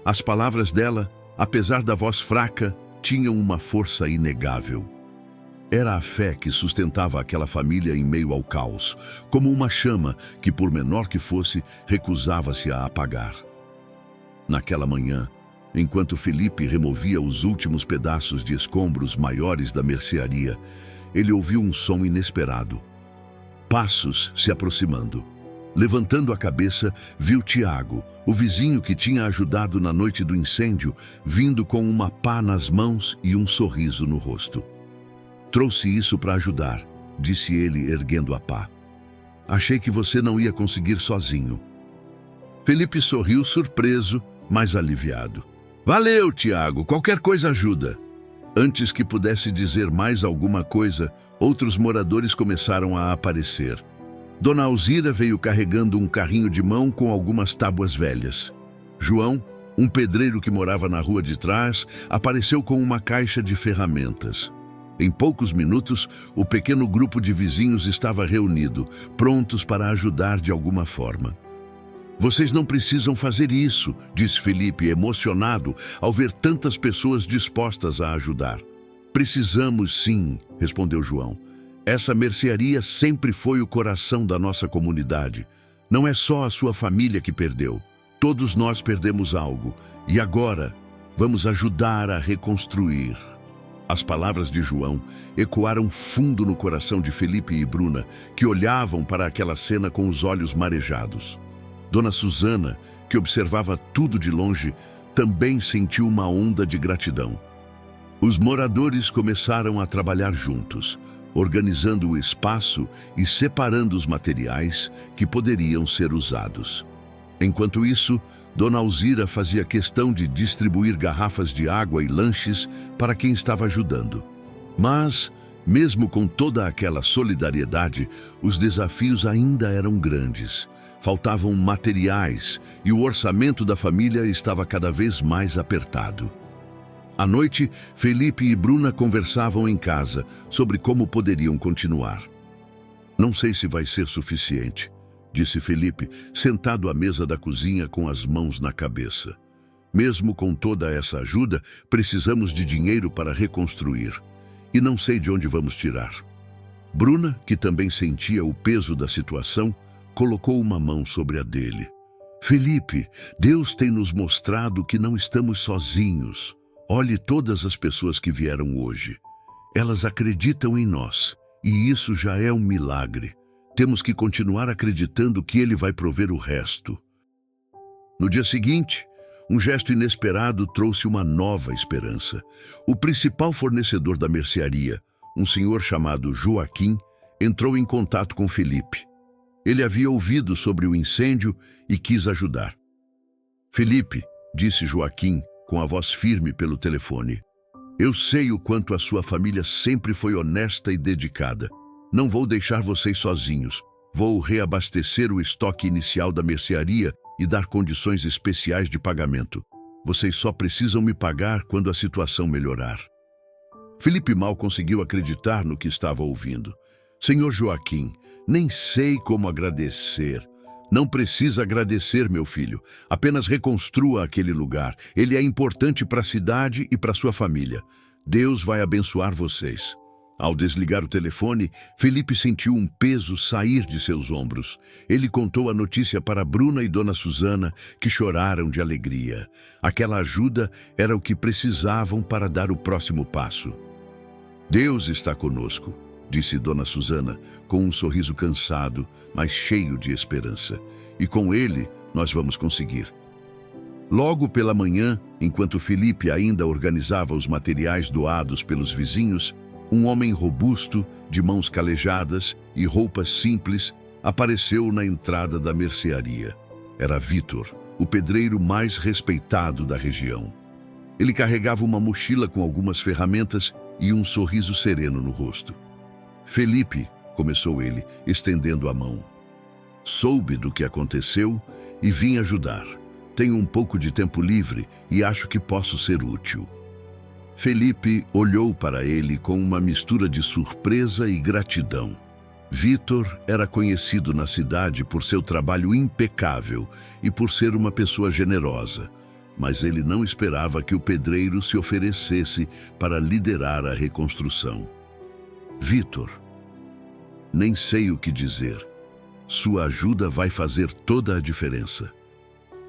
[SPEAKER 1] As palavras dela, apesar da voz fraca, tinham uma força inegável. Era a fé que sustentava aquela família em meio ao caos, como uma chama que, por menor que fosse, recusava-se a apagar. Naquela manhã, enquanto Felipe removia os últimos pedaços de escombros maiores da mercearia, ele ouviu um som inesperado. Passos se aproximando. Levantando a cabeça, viu Tiago, o vizinho que tinha ajudado na noite do incêndio, vindo com uma pá nas mãos e um sorriso no rosto. "Trouxe isso para ajudar", disse ele, erguendo a pá. "Achei que você não ia conseguir sozinho." Felipe sorriu surpreso, mas aliviado. "Valeu, Tiago, qualquer coisa ajuda." Antes que pudesse dizer mais alguma coisa, outros moradores começaram a aparecer. Dona Alzira veio carregando um carrinho de mão com algumas tábuas velhas. João, um pedreiro que morava na rua de trás, apareceu com uma caixa de ferramentas. Em poucos minutos, o pequeno grupo de vizinhos estava reunido, prontos para ajudar de alguma forma. "Vocês não precisam fazer isso", disse Felipe, emocionado ao ver tantas pessoas dispostas a ajudar. "Precisamos sim", respondeu João. "Essa mercearia sempre foi o coração da nossa comunidade. Não é só a sua família que perdeu. Todos nós perdemos algo, e agora vamos ajudar a reconstruir." As palavras de João ecoaram fundo no coração de Felipe e Bruna, que olhavam para aquela cena com os olhos marejados. Dona Susana, que observava tudo de longe, também sentiu uma onda de gratidão. Os moradores começaram a trabalhar juntos, organizando o espaço e separando os materiais que poderiam ser usados. Enquanto isso, Dona Alzira fazia questão de distribuir garrafas de água e lanches para quem estava ajudando. Mas, mesmo com toda aquela solidariedade, os desafios ainda eram grandes. Faltavam materiais e o orçamento da família estava cada vez mais apertado. À noite, Felipe e Bruna conversavam em casa sobre como poderiam continuar. "Não sei se vai ser suficiente", disse Felipe, sentado à mesa da cozinha com as mãos na cabeça. Mesmo com toda essa ajuda, precisamos de dinheiro para reconstruir. E não sei de onde vamos tirar. Bruna, que também sentia o peso da situação, colocou uma mão sobre a dele. Felipe, Deus tem nos mostrado que não estamos sozinhos. Olhe todas as pessoas que vieram hoje. Elas acreditam em nós, e isso já é um milagre. Temos que continuar acreditando que Ele vai prover o resto. No dia seguinte, um gesto inesperado trouxe uma nova esperança. O principal fornecedor da mercearia, um senhor chamado Joaquim, entrou em contato com Felipe. Ele havia ouvido sobre o incêndio e quis ajudar. Felipe, disse Joaquim, com a voz firme pelo telefone, eu sei o quanto a sua família sempre foi honesta e dedicada. Não vou deixar vocês sozinhos. Vou reabastecer o estoque inicial da mercearia e dar condições especiais de pagamento. Vocês só precisam me pagar quando a situação melhorar. Felipe mal conseguiu acreditar no que estava ouvindo. Senhor Joaquim, nem sei como agradecer. Não precisa agradecer, meu filho. Apenas reconstrua aquele lugar. Ele é importante para a cidade e para sua família. Deus vai abençoar vocês. Ao desligar o telefone, Felipe sentiu um peso sair de seus ombros. Ele contou a notícia para Bruna e Dona Susana, que choraram de alegria. Aquela ajuda era o que precisavam para dar o próximo passo. Deus está conosco, disse Dona Susana, com um sorriso cansado, mas cheio de esperança. E com ele, nós vamos conseguir. Logo pela manhã, enquanto Felipe ainda organizava os materiais doados pelos vizinhos, um homem robusto, de mãos calejadas e roupas simples, apareceu na entrada da mercearia. Era Vitor, o pedreiro mais respeitado da região. Ele carregava uma mochila com algumas ferramentas e um sorriso sereno no rosto. Felipe, começou ele, estendendo a mão. Soube do que aconteceu e vim ajudar. Tenho um pouco de tempo livre e acho que posso ser útil. Felipe olhou para ele com uma mistura de surpresa e gratidão. Vitor era conhecido na cidade por seu trabalho impecável e por ser uma pessoa generosa, mas ele não esperava que o pedreiro se oferecesse para liderar a reconstrução. Vitor, nem sei o que dizer. Sua ajuda vai fazer toda a diferença.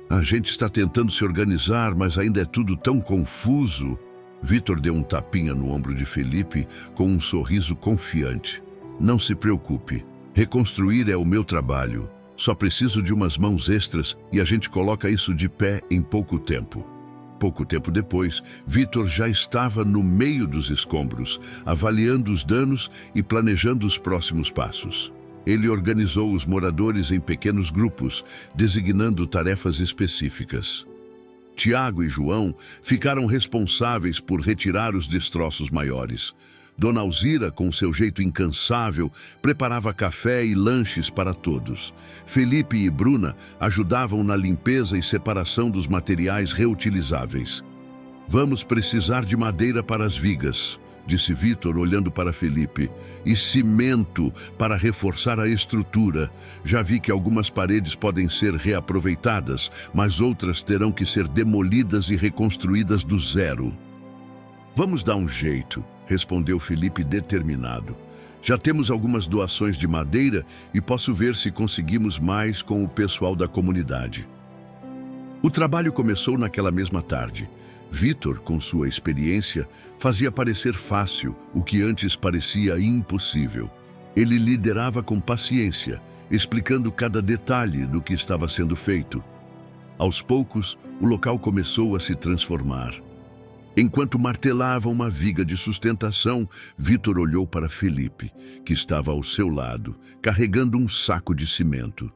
[SPEAKER 1] A gente está tentando se organizar, mas ainda é tudo tão confuso. Vitor deu um tapinha no ombro de Felipe com um sorriso confiante. Não se preocupe, reconstruir é o meu trabalho. Só preciso de umas mãos extras e a gente coloca isso de pé em pouco tempo. Pouco tempo depois, Vitor já estava no meio dos escombros, avaliando os danos e planejando os próximos passos. Ele organizou os moradores em pequenos grupos, designando tarefas específicas. Tiago e João ficaram responsáveis por retirar os destroços maiores. Dona Alzira, com seu jeito incansável, preparava café e lanches para todos. Felipe e Bruna ajudavam na limpeza e separação dos materiais reutilizáveis. Vamos precisar de madeira para as vigas, disse Vitor olhando para Felipe, e cimento para reforçar a estrutura. Já vi que algumas paredes podem ser reaproveitadas, mas outras terão que ser demolidas e reconstruídas do zero. Vamos dar um jeito, respondeu Felipe determinado. Já temos algumas doações de madeira e posso ver se conseguimos mais com o pessoal da comunidade. O trabalho começou naquela mesma tarde. Vitor, com sua experiência, fazia parecer fácil o que antes parecia impossível. Ele liderava com paciência, explicando cada detalhe do que estava sendo feito. Aos poucos, o local começou a se transformar. Enquanto martelava uma viga de sustentação, Vitor olhou para Felipe, que estava ao seu lado, carregando um saco de cimento.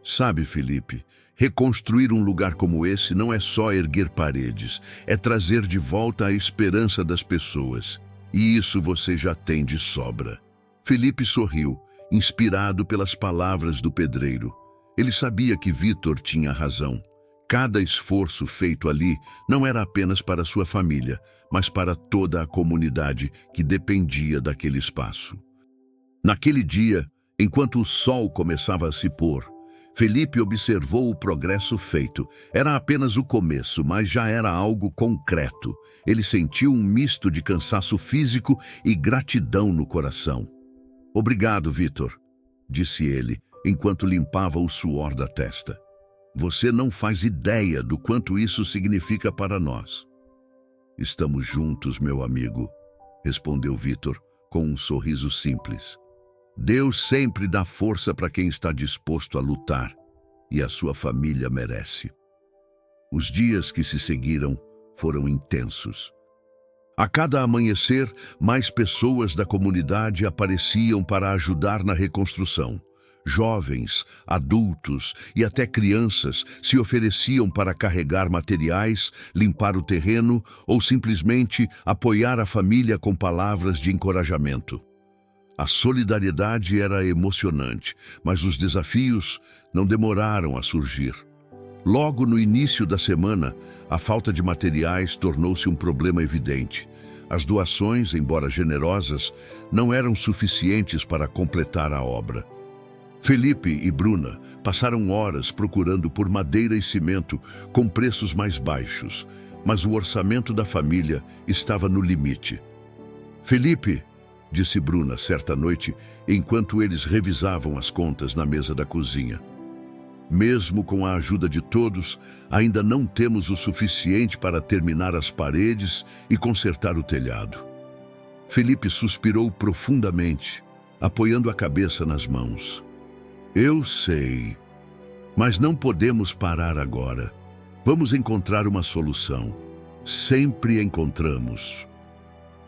[SPEAKER 1] Sabe, Felipe, reconstruir um lugar como esse não é só erguer paredes, é trazer de volta a esperança das pessoas. E isso você já tem de sobra. Felipe sorriu, inspirado pelas palavras do pedreiro. Ele sabia que Vitor tinha razão. Cada esforço feito ali não era apenas para sua família, mas para toda a comunidade que dependia daquele espaço. Naquele dia, enquanto o sol começava a se pôr, Felipe observou o progresso feito. Era apenas o começo, mas já era algo concreto. Ele sentiu um misto de cansaço físico e gratidão no coração. "Obrigado, Vitor", disse ele, enquanto limpava o suor da testa. "Você não faz ideia do quanto isso significa para nós." "Estamos juntos, meu amigo", respondeu Vitor, com um sorriso simples. "Deus sempre dá força para quem está disposto a lutar, e a sua família merece." Os dias que se seguiram foram intensos. A cada amanhecer, mais pessoas da comunidade apareciam para ajudar na reconstrução. Jovens, adultos e até crianças se ofereciam para carregar materiais, limpar o terreno ou simplesmente apoiar a família com palavras de encorajamento. A solidariedade era emocionante, mas os desafios não demoraram a surgir. Logo no início da semana, a falta de materiais tornou-se um problema evidente. As doações, embora generosas, não eram suficientes para completar a obra. Felipe e Bruna passaram horas procurando por madeira e cimento com preços mais baixos, mas o orçamento da família estava no limite. "Felipe", disse Bruna certa noite, enquanto eles revisavam as contas na mesa da cozinha, "mesmo com a ajuda de todos, ainda não temos o suficiente para terminar as paredes e consertar o telhado." Felipe suspirou profundamente, apoiando a cabeça nas mãos. "Eu sei, mas não podemos parar agora. Vamos encontrar uma solução. Sempre encontramos."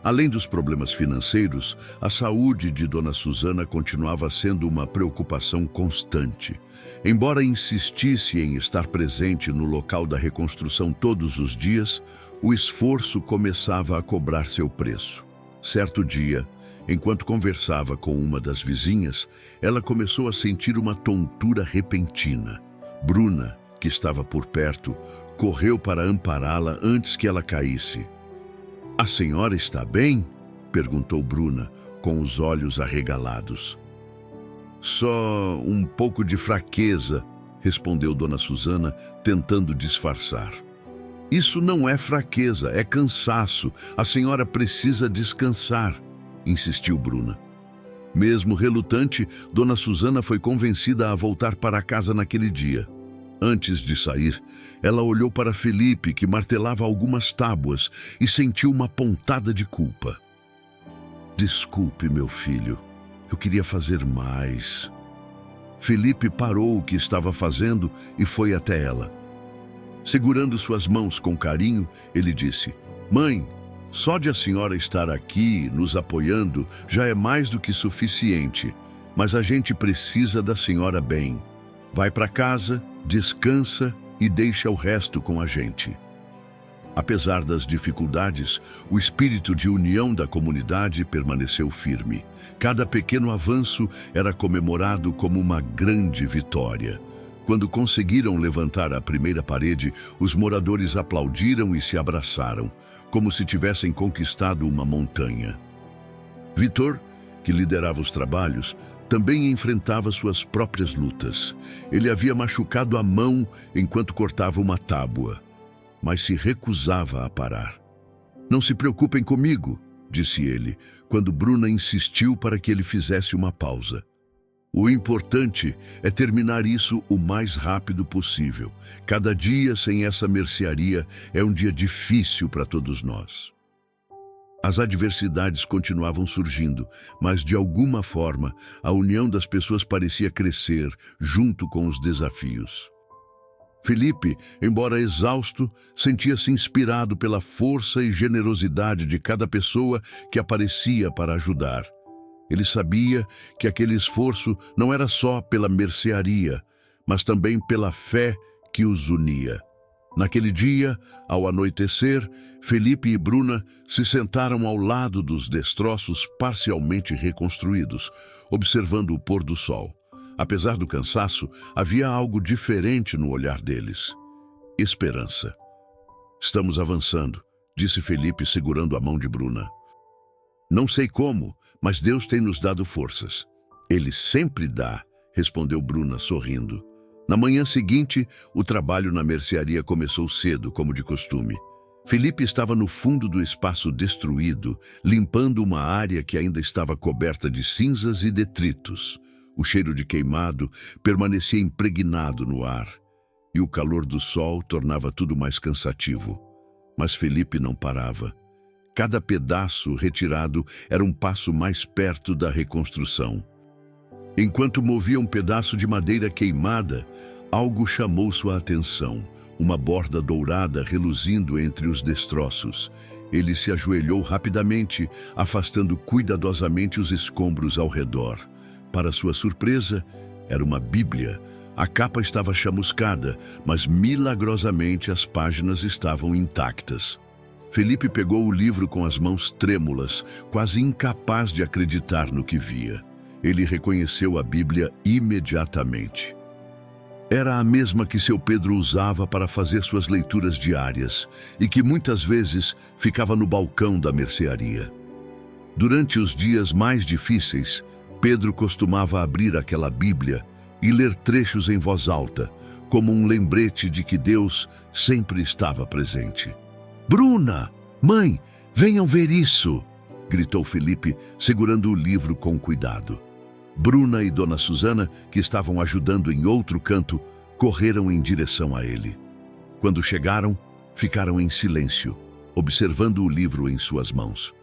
[SPEAKER 1] Além dos problemas financeiros, a saúde de Dona Susana continuava sendo uma preocupação constante. Embora insistisse em estar presente no local da reconstrução todos os dias, o esforço começava a cobrar seu preço. Certo dia, enquanto conversava com uma das vizinhas, ela começou a sentir uma tontura repentina. Bruna, que estava por perto, correu para ampará-la antes que ela caísse. "A senhora está bem?" perguntou Bruna, com os olhos arregalados. "Só um pouco de fraqueza", respondeu Dona Susana, tentando disfarçar. "Isso não é fraqueza, é cansaço. A senhora precisa descansar", insistiu Bruna. Mesmo relutante, Dona Susana foi convencida a voltar para casa naquele dia. Antes de sair, ela olhou para Felipe, que martelava algumas tábuas, e sentiu uma pontada de culpa. "Desculpe, meu filho. Eu queria fazer mais." Felipe parou o que estava fazendo e foi até ela. Segurando suas mãos com carinho, ele disse: "Mãe, só de a senhora estar aqui, nos apoiando, já é mais do que suficiente, mas a gente precisa da senhora bem. Vai para casa, descansa e deixa o resto com a gente." Apesar das dificuldades, o espírito de união da comunidade permaneceu firme. Cada pequeno avanço era comemorado como uma grande vitória. Quando conseguiram levantar a primeira parede, os moradores aplaudiram e se abraçaram, como se tivessem conquistado uma montanha. Vitor, que liderava os trabalhos, também enfrentava suas próprias lutas. Ele havia machucado a mão enquanto cortava uma tábua, mas se recusava a parar. "Não se preocupem comigo", disse ele, quando Bruna insistiu para que ele fizesse uma pausa. "O importante é terminar isso o mais rápido possível. Cada dia sem essa mercearia é um dia difícil para todos nós." As adversidades continuavam surgindo, mas de alguma forma a união das pessoas parecia crescer junto com os desafios. Felipe, embora exausto, sentia-se inspirado pela força e generosidade de cada pessoa que aparecia para ajudar. Ele sabia que aquele esforço não era só pela mercearia, mas também pela fé que os unia. Naquele dia, ao anoitecer, Felipe e Bruna se sentaram ao lado dos destroços parcialmente reconstruídos, observando o pôr do sol. Apesar do cansaço, havia algo diferente no olhar deles. Esperança. "Estamos avançando", disse Felipe, segurando a mão de Bruna. "Não sei como, mas Deus tem nos dado forças." "Ele sempre dá", respondeu Bruna, sorrindo. Na manhã seguinte, o trabalho na mercearia começou cedo, como de costume. Felipe estava no fundo do espaço destruído, limpando uma área que ainda estava coberta de cinzas e detritos. O cheiro de queimado permanecia impregnado no ar, e o calor do sol tornava tudo mais cansativo. Mas Felipe não parava. Cada pedaço retirado era um passo mais perto da reconstrução. Enquanto movia um pedaço de madeira queimada, algo chamou sua atenção. Uma borda dourada reluzindo entre os destroços. Ele se ajoelhou rapidamente, afastando cuidadosamente os escombros ao redor. Para sua surpresa, era uma Bíblia. A capa estava chamuscada, mas milagrosamente as páginas estavam intactas. Felipe pegou o livro com as mãos trêmulas, quase incapaz de acreditar no que via. Ele reconheceu a Bíblia imediatamente. Era a mesma que seu Pedro usava para fazer suas leituras diárias e que muitas vezes ficava no balcão da mercearia. Durante os dias mais difíceis, Pedro costumava abrir aquela Bíblia e ler trechos em voz alta, como um lembrete de que Deus sempre estava presente. "Bruna! Mãe, venham ver isso!" gritou Felipe, segurando o livro com cuidado. Bruna e Dona Susana, que estavam ajudando em outro canto, correram em direção a ele. Quando chegaram, ficaram em silêncio, observando o livro em suas mãos.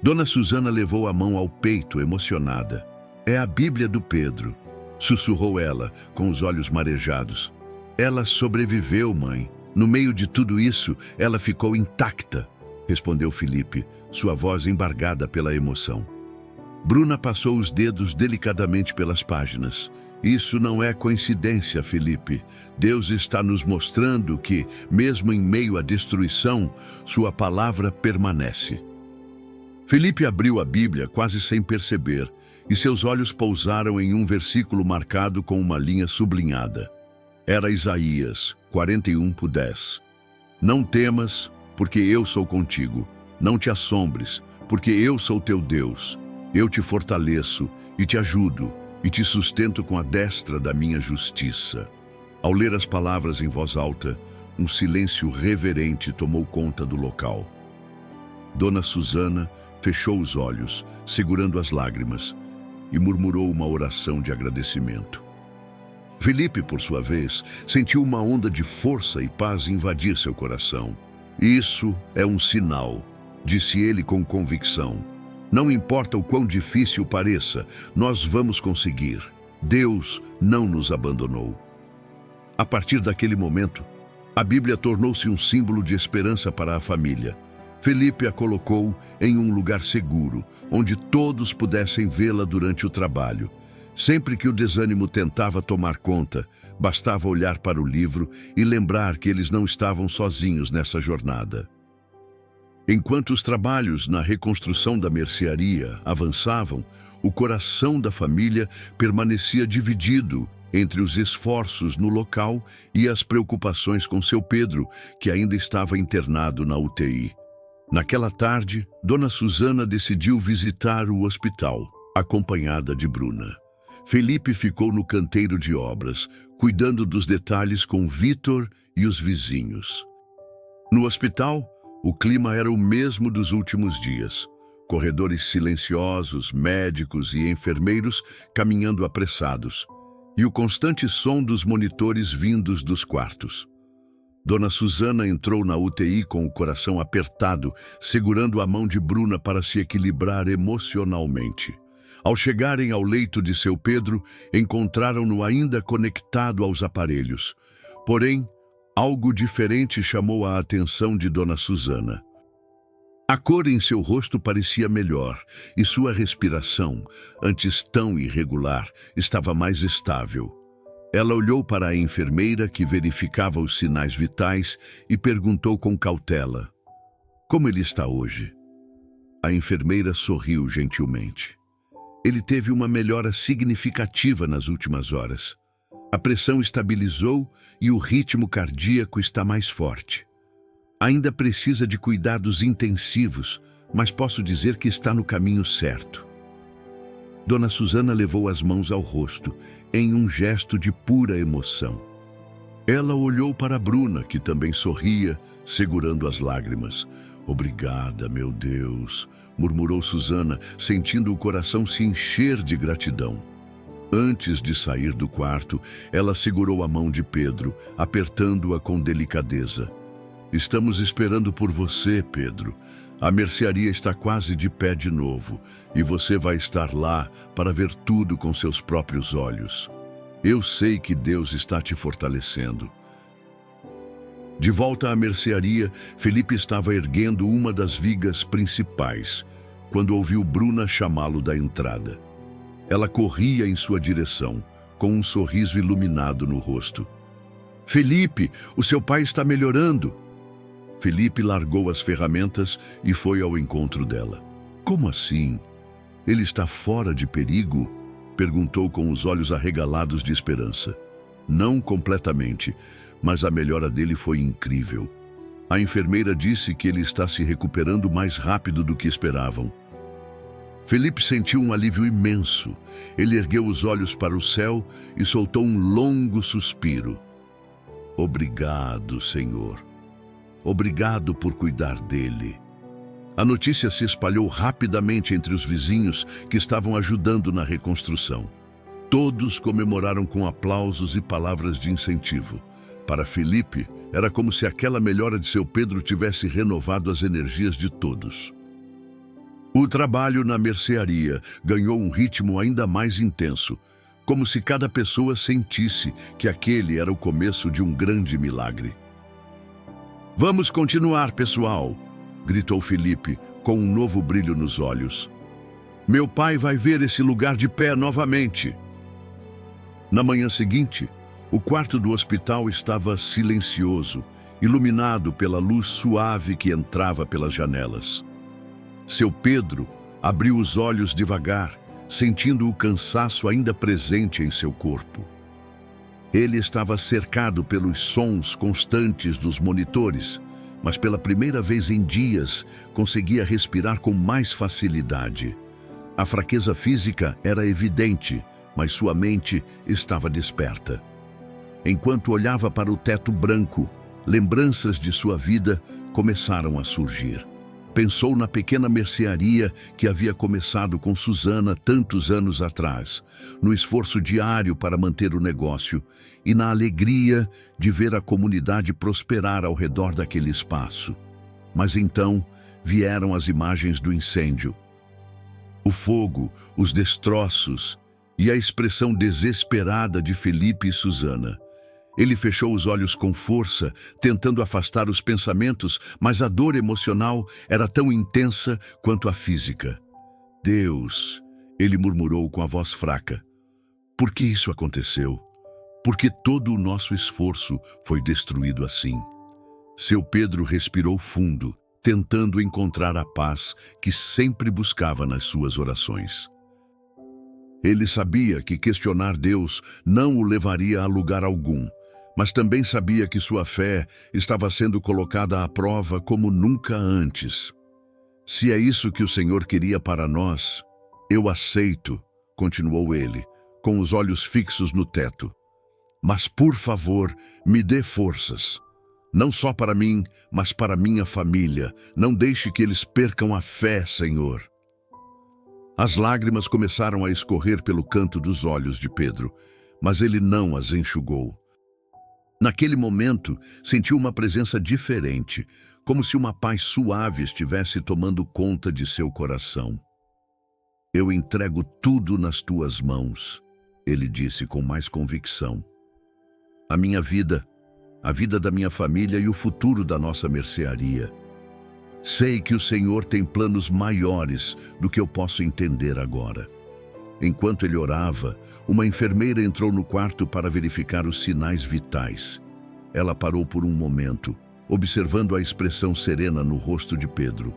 [SPEAKER 1] Dona Susana levou a mão ao peito, emocionada. "É a Bíblia do Pedro", sussurrou ela, com os olhos marejados. "Ela sobreviveu, mãe. No meio de tudo isso, ela ficou intacta", respondeu Felipe, sua voz embargada pela emoção. Bruna passou os dedos delicadamente pelas páginas. "Isso não é coincidência, Felipe. Deus está nos mostrando que, mesmo em meio à destruição, sua palavra permanece." Felipe abriu a Bíblia quase sem perceber, e seus olhos pousaram em um versículo marcado com uma linha sublinhada. Era Isaías 41:10. "Não temas, porque eu sou contigo. Não te assombres, porque eu sou teu Deus. Eu te fortaleço e te ajudo e te sustento com a destra da minha justiça." Ao ler as palavras em voz alta, um silêncio reverente tomou conta do local. Dona Susana fechou os olhos, segurando as lágrimas, e murmurou uma oração de agradecimento. Felipe, por sua vez, sentiu uma onda de força e paz invadir seu coração. "Isso é um sinal", disse ele com convicção. "Não importa o quão difícil pareça, nós vamos conseguir. Deus não nos abandonou." A partir daquele momento, a Bíblia tornou-se um símbolo de esperança para a família. Felipe a colocou em um lugar seguro, onde todos pudessem vê-la durante o trabalho. Sempre que o desânimo tentava tomar conta, bastava olhar para o livro e lembrar que eles não estavam sozinhos nessa jornada. Enquanto os trabalhos na reconstrução da mercearia avançavam, o coração da família permanecia dividido entre os esforços no local e as preocupações com seu Pedro, que ainda estava internado na UTI. Naquela tarde, Dona Susana decidiu visitar o hospital, acompanhada de Bruna. Felipe ficou no canteiro de obras, cuidando dos detalhes com Vitor e os vizinhos. No hospital, o clima era o mesmo dos últimos dias. Corredores silenciosos, médicos e enfermeiros caminhando apressados, e o constante som dos monitores vindos dos quartos. Dona Susana entrou na UTI com o coração apertado, segurando a mão de Bruna para se equilibrar emocionalmente. Ao chegarem ao leito de seu Pedro, encontraram-no ainda conectado aos aparelhos. Porém, algo diferente chamou a atenção de Dona Susana. A cor em seu rosto parecia melhor, e sua respiração, antes tão irregular, estava mais estável. Ela olhou para a enfermeira, que verificava os sinais vitais, e perguntou com cautela: "Como ele está hoje?" A enfermeira sorriu gentilmente. "Ele teve uma melhora significativa nas últimas horas. A pressão estabilizou e o ritmo cardíaco está mais forte. Ainda precisa de cuidados intensivos, mas posso dizer que está no caminho certo." Dona Susana levou as mãos ao rosto, em um gesto de pura emoção. Ela olhou para Bruna, que também sorria, segurando as lágrimas. Obrigada, meu Deus, murmurou Susana, sentindo o coração se encher de gratidão. Antes de sair do quarto, ela segurou a mão de Pedro, apertando-a com delicadeza. Estamos esperando por você, Pedro. A mercearia está quase de pé de novo, e você vai estar lá para ver tudo com seus próprios olhos. Eu sei que Deus está te fortalecendo. De volta à mercearia, Felipe estava erguendo uma das vigas principais, quando ouviu Bruna chamá-lo da entrada. Ela corria em sua direção, com um sorriso iluminado no rosto. Felipe, o seu pai está melhorando. Felipe largou as ferramentas e foi ao encontro dela. Como assim? Ele está fora de perigo? Perguntou com os olhos arregalados de esperança. Não completamente, mas a melhora dele foi incrível. A enfermeira disse que ele está se recuperando mais rápido do que esperavam. Felipe sentiu um alívio imenso. Ele ergueu os olhos para o céu e soltou um longo suspiro. Obrigado, Senhor. Obrigado por cuidar dele. A notícia se espalhou rapidamente entre os vizinhos que estavam ajudando na reconstrução. Todos comemoraram com aplausos e palavras de incentivo. Para Felipe, era como se aquela melhora de seu Pedro tivesse renovado as energias de todos. O trabalho na mercearia ganhou um ritmo ainda mais intenso, como se cada pessoa sentisse que aquele era o começo de um grande milagre. Vamos continuar, pessoal, gritou Felipe, com um novo brilho nos olhos. Meu pai vai ver esse lugar de pé novamente. Na manhã seguinte, o quarto do hospital estava silencioso, iluminado pela luz suave que entrava pelas janelas. Seu Pedro abriu os olhos devagar, sentindo o cansaço ainda presente em seu corpo. Ele estava cercado pelos sons constantes dos monitores, mas pela primeira vez em dias conseguia respirar com mais facilidade. A fraqueza física era evidente, mas sua mente estava desperta. Enquanto olhava para o teto branco, lembranças de sua vida começaram a surgir. Pensou na pequena mercearia que havia começado com Susana tantos anos atrás, no esforço diário para manter o negócio e na alegria de ver a comunidade prosperar ao redor daquele espaço. Mas então vieram as imagens do incêndio. O fogo, os destroços e a expressão desesperada de Felipe e Susana. Ele fechou os olhos com força, tentando afastar os pensamentos, mas a dor emocional era tão intensa quanto a física. Deus, ele murmurou com a voz fraca. Por que isso aconteceu? Por que todo o nosso esforço foi destruído assim? Seu Pedro respirou fundo, tentando encontrar a paz que sempre buscava nas suas orações. Ele sabia que questionar Deus não o levaria a lugar algum, mas também sabia que sua fé estava sendo colocada à prova como nunca antes. Se é isso que o Senhor queria para nós, eu aceito, continuou ele, com os olhos fixos no teto. Mas, por favor, me dê forças. Não só para mim, mas para minha família. Não deixe que eles percam a fé, Senhor. As lágrimas começaram a escorrer pelo canto dos olhos de Pedro, mas ele não as enxugou. Naquele momento, sentiu uma presença diferente, como se uma paz suave estivesse tomando conta de seu coração. Eu entrego tudo nas tuas mãos, ele disse com mais convicção. A minha vida, a vida da minha família e o futuro da nossa mercearia. Sei que o Senhor tem planos maiores do que eu posso entender agora. Enquanto ele orava, uma enfermeira entrou no quarto para verificar os sinais vitais. Ela parou por um momento, observando a expressão serena no rosto de Pedro.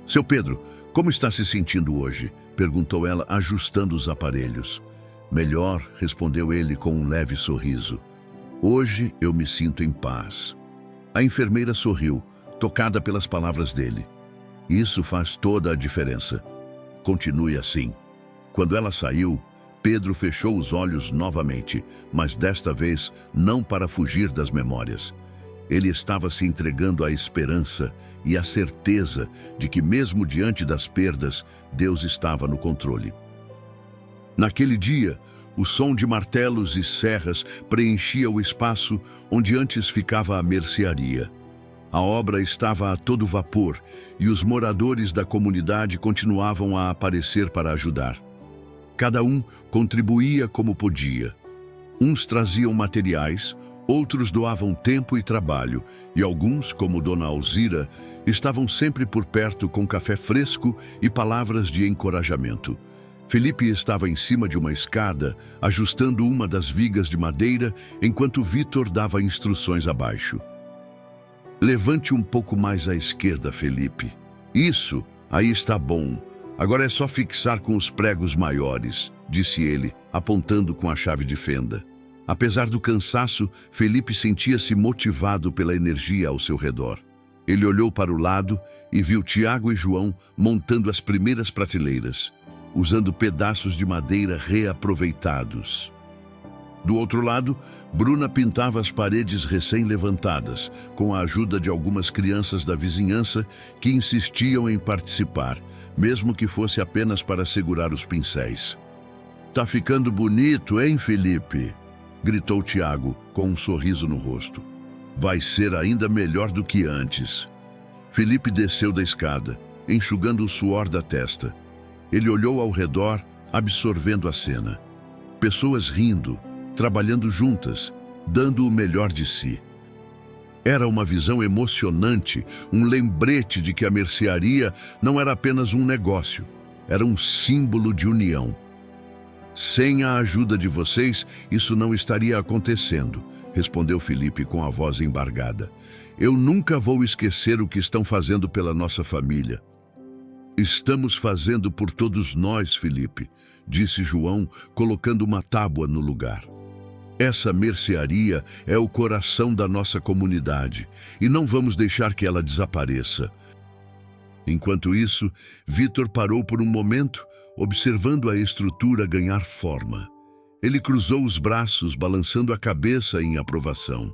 [SPEAKER 1] Seu Pedro, como está se sentindo hoje? Perguntou ela, ajustando os aparelhos. Melhor, respondeu ele com um leve sorriso. Hoje eu me sinto em paz. A enfermeira sorriu, tocada pelas palavras dele. Isso faz toda a diferença. Continue assim. Quando ela saiu, Pedro fechou os olhos novamente, mas desta vez não para fugir das memórias. Ele estava se entregando à esperança e à certeza de que, mesmo diante das perdas, Deus estava no controle. Naquele dia, o som de martelos e serras preenchia o espaço onde antes ficava a mercearia. A obra estava a todo vapor e os moradores da comunidade continuavam a aparecer para ajudar. Cada um contribuía como podia. Uns traziam materiais, outros doavam tempo e trabalho, e alguns, como Dona Alzira, estavam sempre por perto com café fresco e palavras de encorajamento. Felipe estava em cima de uma escada, ajustando uma das vigas de madeira, enquanto Vitor dava instruções abaixo. Levante um pouco mais à esquerda, Felipe. Isso, aí está bom. Agora é só fixar com os pregos maiores, disse ele, apontando com a chave de fenda. Apesar do cansaço, Felipe sentia-se motivado pela energia ao seu redor. Ele olhou para o lado e viu Tiago e João montando as primeiras prateleiras, usando pedaços de madeira reaproveitados. Do outro lado, Bruna pintava as paredes recém-levantadas, com a ajuda de algumas crianças da vizinhança que insistiam em participar, mesmo que fosse apenas para segurar os pincéis. "Tá ficando bonito, hein, Felipe?" gritou Tiago, com um sorriso no rosto. "Vai ser ainda melhor do que antes." Felipe desceu da escada, enxugando o suor da testa. Ele olhou ao redor, absorvendo a cena. Pessoas rindo, trabalhando juntas, dando o melhor de si. Era uma visão emocionante, um lembrete de que a mercearia não era apenas um negócio, era um símbolo de união. "Sem a ajuda de vocês, isso não estaria acontecendo", respondeu Felipe com a voz embargada. "Eu nunca vou esquecer o que estão fazendo pela nossa família." "Estamos fazendo por todos nós, Felipe", disse João, colocando uma tábua no lugar. "Essa mercearia é o coração da nossa comunidade e não vamos deixar que ela desapareça." Enquanto isso, Vitor parou por um momento, observando a estrutura ganhar forma. Ele cruzou os braços, balançando a cabeça em aprovação.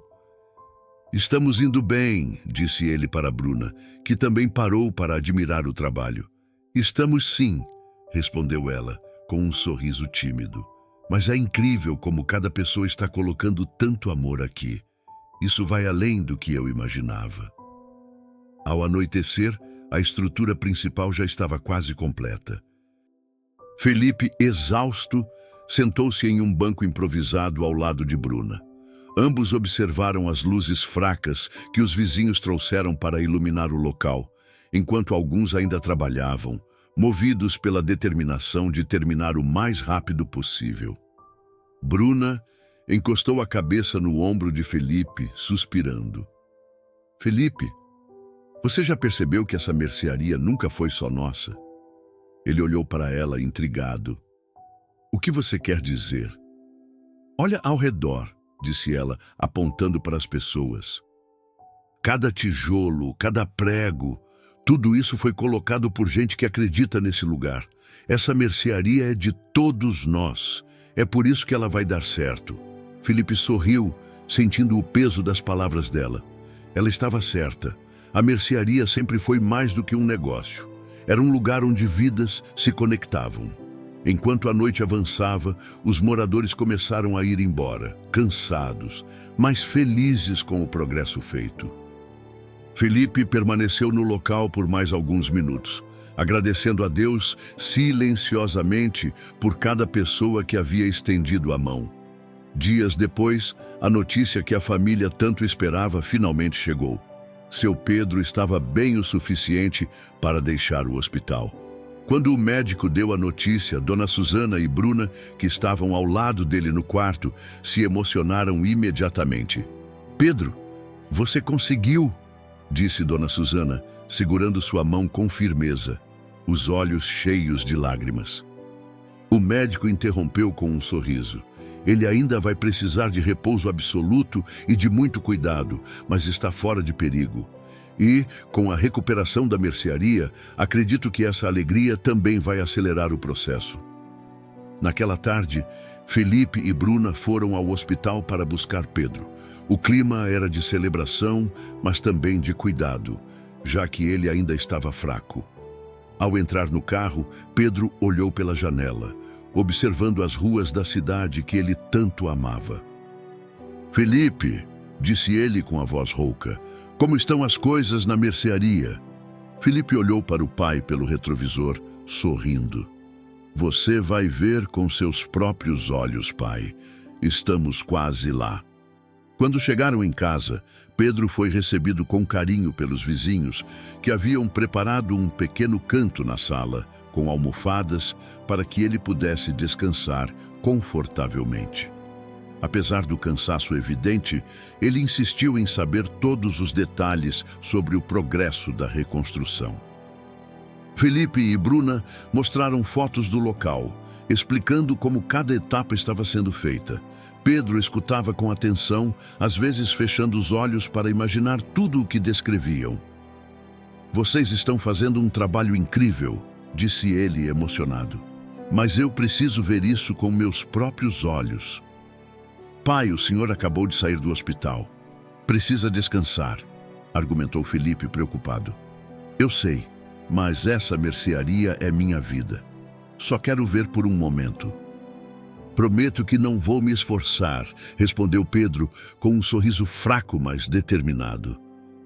[SPEAKER 1] "Estamos indo bem", disse ele para Bruna, que também parou para admirar o trabalho. "Estamos sim", respondeu ela, com um sorriso tímido. "Mas é incrível como cada pessoa está colocando tanto amor aqui. Isso vai além do que eu imaginava." Ao anoitecer, a estrutura principal já estava quase completa. Felipe, exausto, sentou-se em um banco improvisado ao lado de Bruna. Ambos observaram as luzes fracas que os vizinhos trouxeram para iluminar o local, enquanto alguns ainda trabalhavam, movidos pela determinação de terminar o mais rápido possível. Bruna encostou a cabeça no ombro de Felipe, suspirando. "Felipe, você já percebeu que essa mercearia nunca foi só nossa?" Ele olhou para ela, intrigado. "O que você quer dizer?" "Olha ao redor", disse ela, apontando para as pessoas. "Cada tijolo, cada prego, tudo isso foi colocado por gente que acredita nesse lugar. Essa mercearia é de todos nós. É por isso que ela vai dar certo." Felipe sorriu, sentindo o peso das palavras dela. Ela estava certa. A mercearia sempre foi mais do que um negócio. Era um lugar onde vidas se conectavam. Enquanto a noite avançava, os moradores começaram a ir embora, cansados, mas felizes com o progresso feito. Felipe permaneceu no local por mais alguns minutos, agradecendo a Deus silenciosamente por cada pessoa que havia estendido a mão. Dias depois, a notícia que a família tanto esperava finalmente chegou. Seu Pedro estava bem o suficiente para deixar o hospital. Quando o médico deu a notícia, Dona Susana e Bruna, que estavam ao lado dele no quarto, se emocionaram imediatamente. "Pedro, você conseguiu", disse Dona Susana, segurando sua mão com firmeza, os olhos cheios de lágrimas. O médico interrompeu com um sorriso. "Ele ainda vai precisar de repouso absoluto e de muito cuidado, mas está fora de perigo. E, com a recuperação da mercearia, acredito que essa alegria também vai acelerar o processo." Naquela tarde, Felipe e Bruna foram ao hospital para buscar Pedro. O clima era de celebração, mas também de cuidado, já que ele ainda estava fraco. Ao entrar no carro, Pedro olhou pela janela, observando as ruas da cidade que ele tanto amava. Felipe, disse ele com a voz rouca, como estão as coisas na mercearia? Felipe olhou para o pai pelo retrovisor, sorrindo. Você vai ver com seus próprios olhos, pai. Estamos quase lá. Quando chegaram em casa, Pedro foi recebido com carinho pelos vizinhos, que haviam preparado um pequeno canto na sala, com almofadas, para que ele pudesse descansar confortavelmente. Apesar do cansaço evidente, ele insistiu em saber todos os detalhes sobre o progresso da reconstrução. Felipe e Bruna mostraram fotos do local, explicando como cada etapa estava sendo feita. Pedro escutava com atenção, às vezes fechando os olhos para imaginar tudo o que descreviam. Vocês estão fazendo um trabalho incrível, disse ele emocionado. Mas eu preciso ver isso com meus próprios olhos. Pai, o senhor acabou de sair do hospital. Precisa descansar, argumentou Felipe preocupado. Eu sei, mas essa mercearia é minha vida. Só quero ver por um momento. Prometo que não vou me esforçar, respondeu Pedro com um sorriso fraco, mas determinado.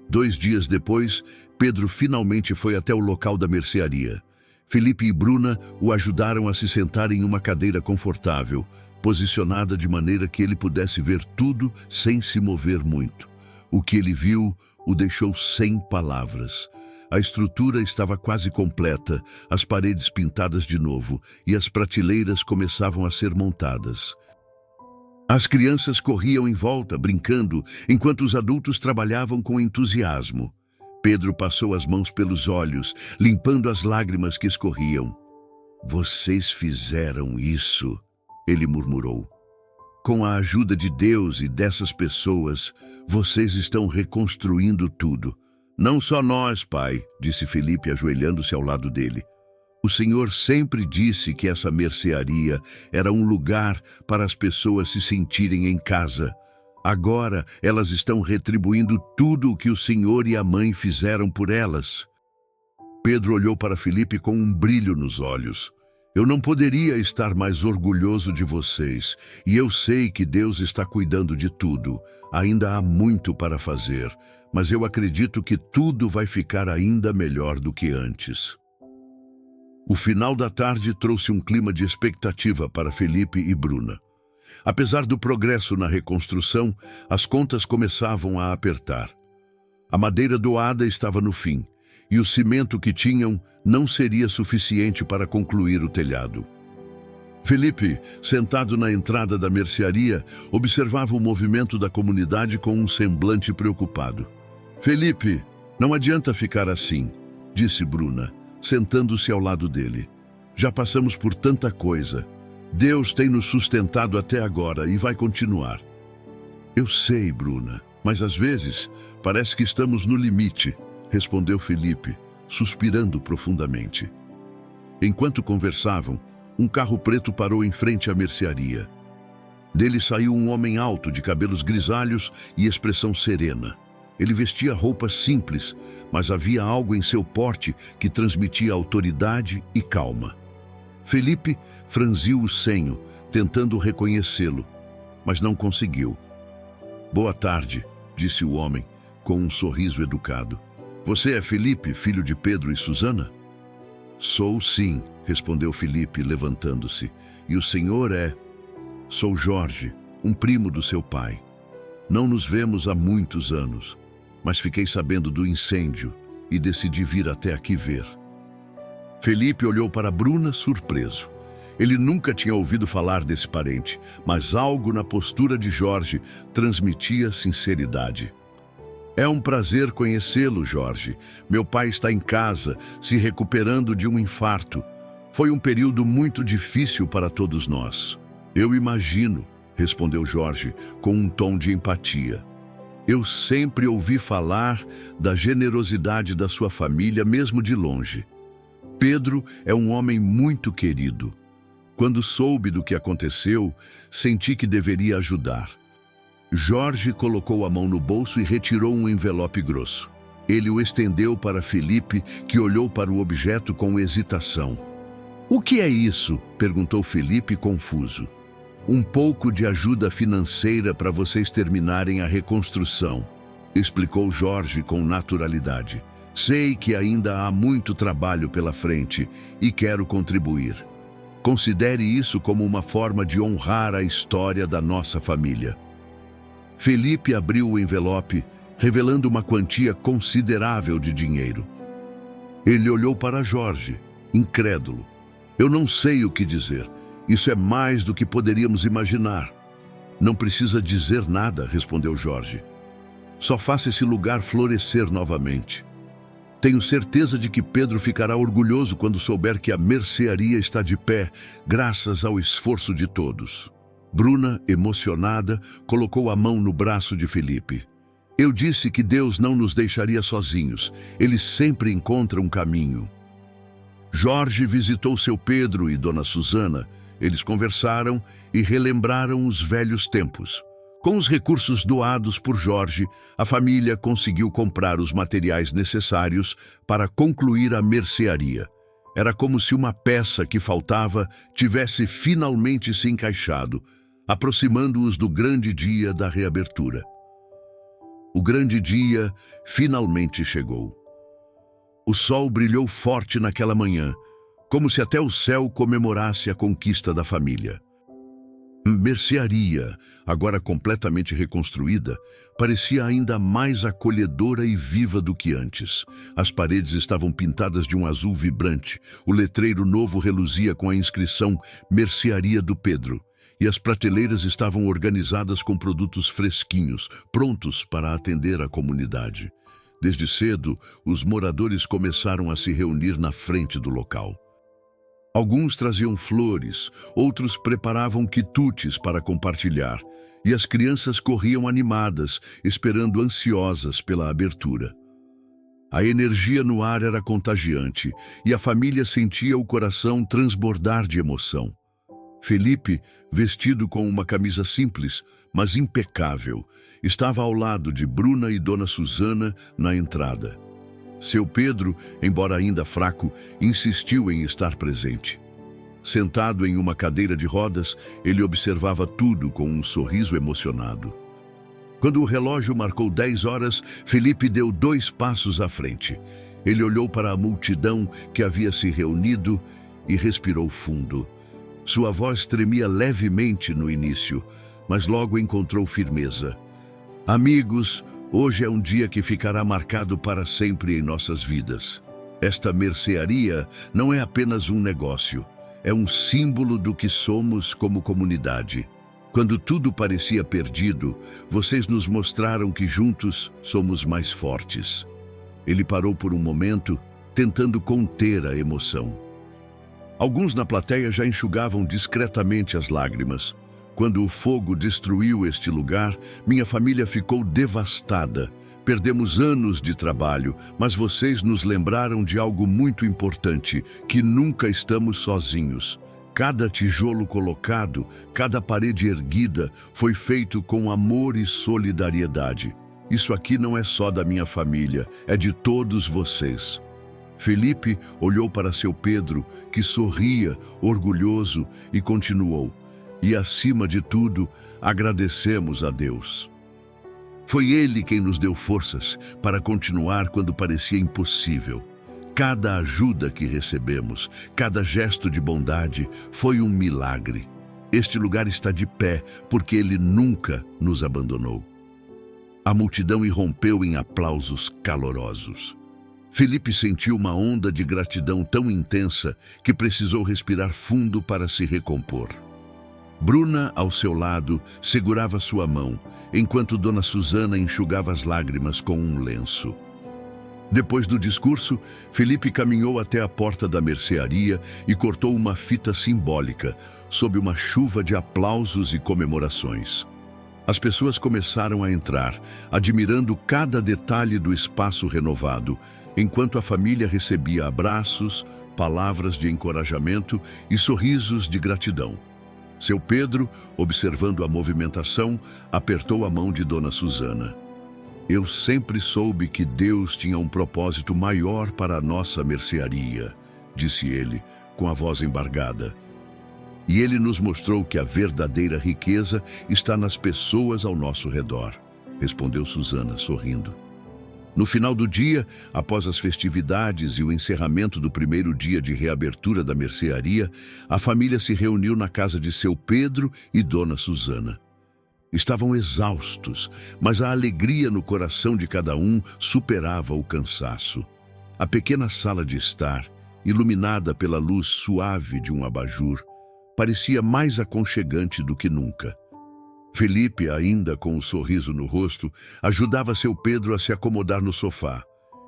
[SPEAKER 1] 2 dias depois, Pedro finalmente foi até o local da mercearia. Felipe e Bruna o ajudaram a se sentar em uma cadeira confortável, posicionada de maneira que ele pudesse ver tudo sem se mover muito. O que ele viu o deixou sem palavras. A estrutura estava quase completa, as paredes pintadas de novo e as prateleiras começavam a ser montadas. As crianças corriam em volta, brincando, enquanto os adultos trabalhavam com entusiasmo. Pedro passou as mãos pelos olhos, limpando as lágrimas que escorriam. Vocês fizeram isso, ele murmurou. Com a ajuda de Deus e dessas pessoas, vocês estão reconstruindo tudo. Não só nós, pai, disse Felipe ajoelhando-se ao lado dele. O Senhor sempre disse que essa mercearia era um lugar para as pessoas se sentirem em casa. Agora elas estão retribuindo tudo o que o Senhor e a mãe fizeram por elas. Pedro olhou para Felipe com um brilho nos olhos. Eu não poderia estar mais orgulhoso de vocês, e eu sei que Deus está cuidando de tudo. Ainda há muito para fazer, mas eu acredito que tudo vai ficar ainda melhor do que antes. O final da tarde trouxe um clima de expectativa para Felipe e Bruna. Apesar do progresso na reconstrução, as contas começavam a apertar. A madeira doada estava no fim, e o cimento que tinham não seria suficiente para concluir o telhado. Felipe, sentado na entrada da mercearia, observava o movimento da comunidade com um semblante preocupado. Felipe, não adianta ficar assim, disse Bruna, sentando-se ao lado dele. Já passamos por tanta coisa. Deus tem nos sustentado até agora e vai continuar. Eu sei, Bruna, mas às vezes parece que estamos no limite, respondeu Felipe, suspirando profundamente. Enquanto conversavam, um carro preto parou em frente à mercearia. Dele saiu um homem alto, de cabelos grisalhos e expressão serena. Ele vestia roupas simples, mas havia algo em seu porte que transmitia autoridade e calma. Felipe franziu o senho, tentando reconhecê-lo, mas não conseguiu. Boa tarde, disse o homem, com um sorriso educado. Você é Felipe, filho de Pedro e Susana? Sou sim, respondeu Felipe, levantando-se. E o senhor é? Sou Jorge, um primo do seu pai. Não nos vemos há muitos anos, mas fiquei sabendo do incêndio e decidi vir até aqui ver. Felipe olhou para Bruna surpreso. Ele nunca tinha ouvido falar desse parente, mas algo na postura de Jorge transmitia sinceridade. É um prazer conhecê-lo, Jorge. Meu pai está em casa, se recuperando de um infarto. Foi um período muito difícil para todos nós. Eu imagino, respondeu Jorge, com um tom de empatia. Eu sempre ouvi falar da generosidade da sua família, mesmo de longe. Pedro é um homem muito querido. Quando soube do que aconteceu, senti que deveria ajudar. Jorge colocou a mão no bolso e retirou um envelope grosso. Ele o estendeu para Felipe, que olhou para o objeto com hesitação. "O que é isso?" perguntou Felipe, confuso. "Um pouco de ajuda financeira para vocês terminarem a reconstrução", explicou Jorge com naturalidade. "Sei que ainda há muito trabalho pela frente e quero contribuir. Considere isso como uma forma de honrar a história da nossa família." Felipe abriu o envelope, revelando uma quantia considerável de dinheiro. Ele olhou para Jorge, incrédulo. "Eu não sei o que dizer. Isso é mais do que poderíamos imaginar." "Não precisa dizer nada", respondeu Jorge. "Só faça esse lugar florescer novamente. Tenho certeza de que Pedro ficará orgulhoso quando souber que a mercearia está de pé, graças ao esforço de todos." Bruna, emocionada, colocou a mão no braço de Felipe. "Eu disse que Deus não nos deixaria sozinhos. Ele sempre encontra um caminho." Jorge visitou seu Pedro e Dona Susana. Eles conversaram e relembraram os velhos tempos. Com os recursos doados por Jorge, a família conseguiu comprar os materiais necessários para concluir a mercearia. Era como se uma peça que faltava tivesse finalmente se encaixado, aproximando-os do grande dia da reabertura. O grande dia finalmente chegou. O sol brilhou forte naquela manhã, como se até o céu comemorasse a conquista da família. Mercearia, agora completamente reconstruída, parecia ainda mais acolhedora e viva do que antes. As paredes estavam pintadas de um azul vibrante, o letreiro novo reluzia com a inscrição "Mercearia do Pedro", e as prateleiras estavam organizadas com produtos fresquinhos, prontos para atender a comunidade. Desde cedo, os moradores começaram a se reunir na frente do local. Alguns traziam flores, outros preparavam quitutes para compartilhar, e as crianças corriam animadas, esperando ansiosas pela abertura. A energia no ar era contagiante, e a família sentia o coração transbordar de emoção. Felipe, vestido com uma camisa simples, mas impecável, estava ao lado de Bruna e Dona Susana na entrada. Seu Pedro, embora ainda fraco, insistiu em estar presente. Sentado em uma cadeira de rodas, ele observava tudo com um sorriso emocionado. Quando o relógio marcou 10 horas, Felipe deu 2 passos à frente. Ele olhou para a multidão que havia se reunido e respirou fundo. Sua voz tremia levemente no início, mas logo encontrou firmeza. "Amigos, hoje é um dia que ficará marcado para sempre em nossas vidas. Esta mercearia não é apenas um negócio, é um símbolo do que somos como comunidade. Quando tudo parecia perdido, vocês nos mostraram que juntos somos mais fortes." Ele parou por um momento, tentando conter a emoção. Alguns na plateia já enxugavam discretamente as lágrimas. "Quando o fogo destruiu este lugar, minha família ficou devastada. Perdemos anos de trabalho, mas vocês nos lembraram de algo muito importante, que nunca estamos sozinhos. Cada tijolo colocado, cada parede erguida, foi feito com amor e solidariedade. Isso aqui não é só da minha família, é de todos vocês." Felipe olhou para seu Pedro, que sorria, orgulhoso, e continuou: "E acima de tudo, agradecemos a Deus. Foi Ele quem nos deu forças para continuar quando parecia impossível. Cada ajuda que recebemos, cada gesto de bondade foi um milagre. Este lugar está de pé porque Ele nunca nos abandonou." A multidão irrompeu em aplausos calorosos. Felipe sentiu uma onda de gratidão tão intensa que precisou respirar fundo para se recompor. Bruna, ao seu lado, segurava sua mão, enquanto Dona Susana enxugava as lágrimas com um lenço. Depois do discurso, Felipe caminhou até a porta da mercearia e cortou uma fita simbólica, sob uma chuva de aplausos e comemorações. As pessoas começaram a entrar, admirando cada detalhe do espaço renovado, enquanto a família recebia abraços, palavras de encorajamento e sorrisos de gratidão. Seu Pedro, observando a movimentação, apertou a mão de Dona Susana. Eu sempre soube que Deus tinha um propósito maior para a nossa mercearia, disse ele, com a voz embargada. E ele nos mostrou que a verdadeira riqueza está nas pessoas ao nosso redor, respondeu Susana, sorrindo. No final do dia, após as festividades e o encerramento do primeiro dia de reabertura da mercearia, a família se reuniu na casa de seu Pedro e Dona Susana. Estavam exaustos, mas a alegria no coração de cada um superava o cansaço. A pequena sala de estar, iluminada pela luz suave de um abajur, parecia mais aconchegante do que nunca. Felipe, ainda com um sorriso no rosto, ajudava seu Pedro a se acomodar no sofá,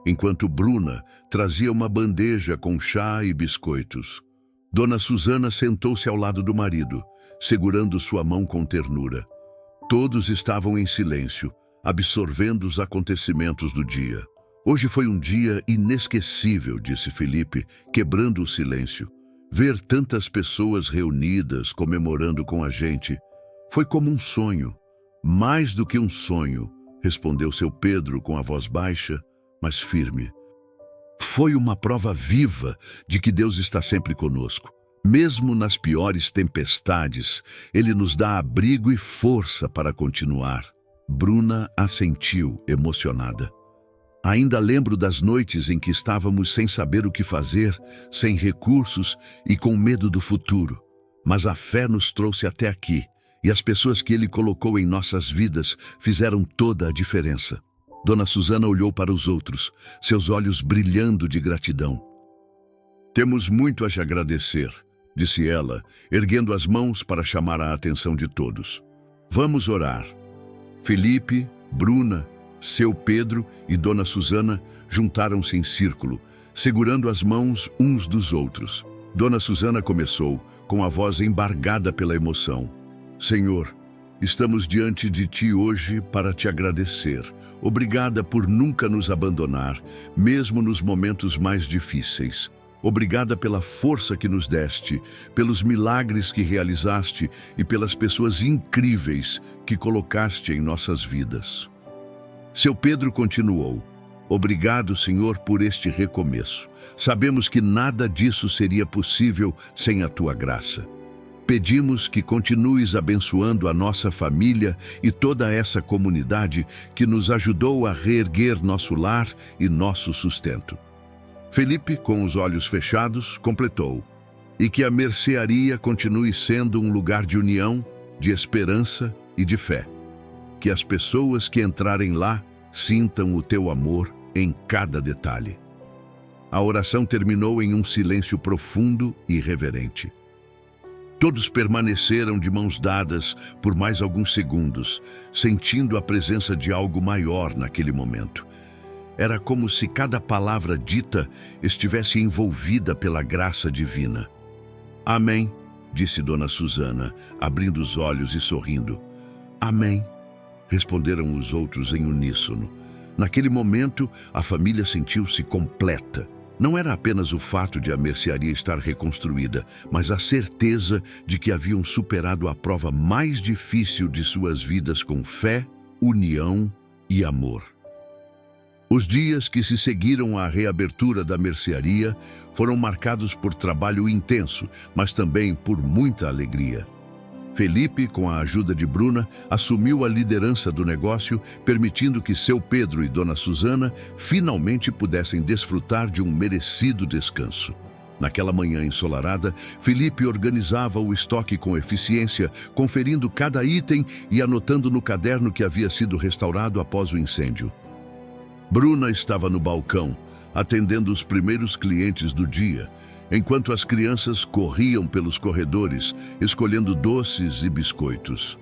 [SPEAKER 1] enquanto Bruna trazia uma bandeja com chá e biscoitos. Dona Susana sentou-se ao lado do marido, segurando sua mão com ternura. Todos estavam em silêncio, absorvendo os acontecimentos do dia. Hoje foi um dia inesquecível, disse Felipe, quebrando o silêncio. Ver tantas pessoas reunidas, comemorando com a gente, foi como um sonho. Mais do que um sonho, respondeu seu Pedro com a voz baixa, mas firme. Foi uma prova viva de que Deus está sempre conosco. Mesmo nas piores tempestades, Ele nos dá abrigo e força para continuar. Bruna assentiu, emocionada. Ainda lembro das noites em que estávamos sem saber o que fazer, sem recursos e com medo do futuro. Mas a fé nos trouxe até aqui, e as pessoas que Ele colocou em nossas vidas fizeram toda a diferença. Dona Susana olhou para os outros, seus olhos brilhando de gratidão. Temos muito a te agradecer, disse ela, erguendo as mãos para chamar a atenção de todos. Vamos orar. Felipe, Bruna, seu Pedro e Dona Susana juntaram-se em círculo, segurando as mãos uns dos outros. Dona Susana começou, com a voz embargada pela emoção. Senhor, estamos diante de Ti hoje para Te agradecer. Obrigada por nunca nos abandonar, mesmo nos momentos mais difíceis. Obrigada pela força que nos deste, pelos milagres que realizaste e pelas pessoas incríveis que colocaste em nossas vidas. Seu Pedro continuou. Obrigado, Senhor, por este recomeço. Sabemos que nada disso seria possível sem a Tua graça. Pedimos que continues abençoando a nossa família e toda essa comunidade que nos ajudou a reerguer nosso lar e nosso sustento. Felipe, com os olhos fechados, completou. E que a mercearia continue sendo um lugar de união, de esperança e de fé. Que as pessoas que entrarem lá sintam o Teu amor em cada detalhe. A oração terminou em um silêncio profundo e reverente. Todos permaneceram de mãos dadas por mais alguns segundos, sentindo a presença de algo maior naquele momento. Era como se cada palavra dita estivesse envolvida pela graça divina. Amém, disse Dona Susana, abrindo os olhos e sorrindo. Amém, responderam os outros em uníssono. Naquele momento, a família sentiu-se completa. Não era apenas o fato de a mercearia estar reconstruída, mas a certeza de que haviam superado a prova mais difícil de suas vidas com fé, união e amor. Os dias que se seguiram à reabertura da mercearia foram marcados por trabalho intenso, mas também por muita alegria. Felipe, com a ajuda de Bruna, assumiu a liderança do negócio, permitindo que seu Pedro e Dona Susana finalmente pudessem desfrutar de um merecido descanso. Naquela manhã ensolarada, Felipe organizava o estoque com eficiência, conferindo cada item e anotando no caderno que havia sido restaurado após o incêndio. Bruna estava no balcão, atendendo os primeiros clientes do dia, enquanto as crianças corriam pelos corredores, escolhendo doces e biscoitos.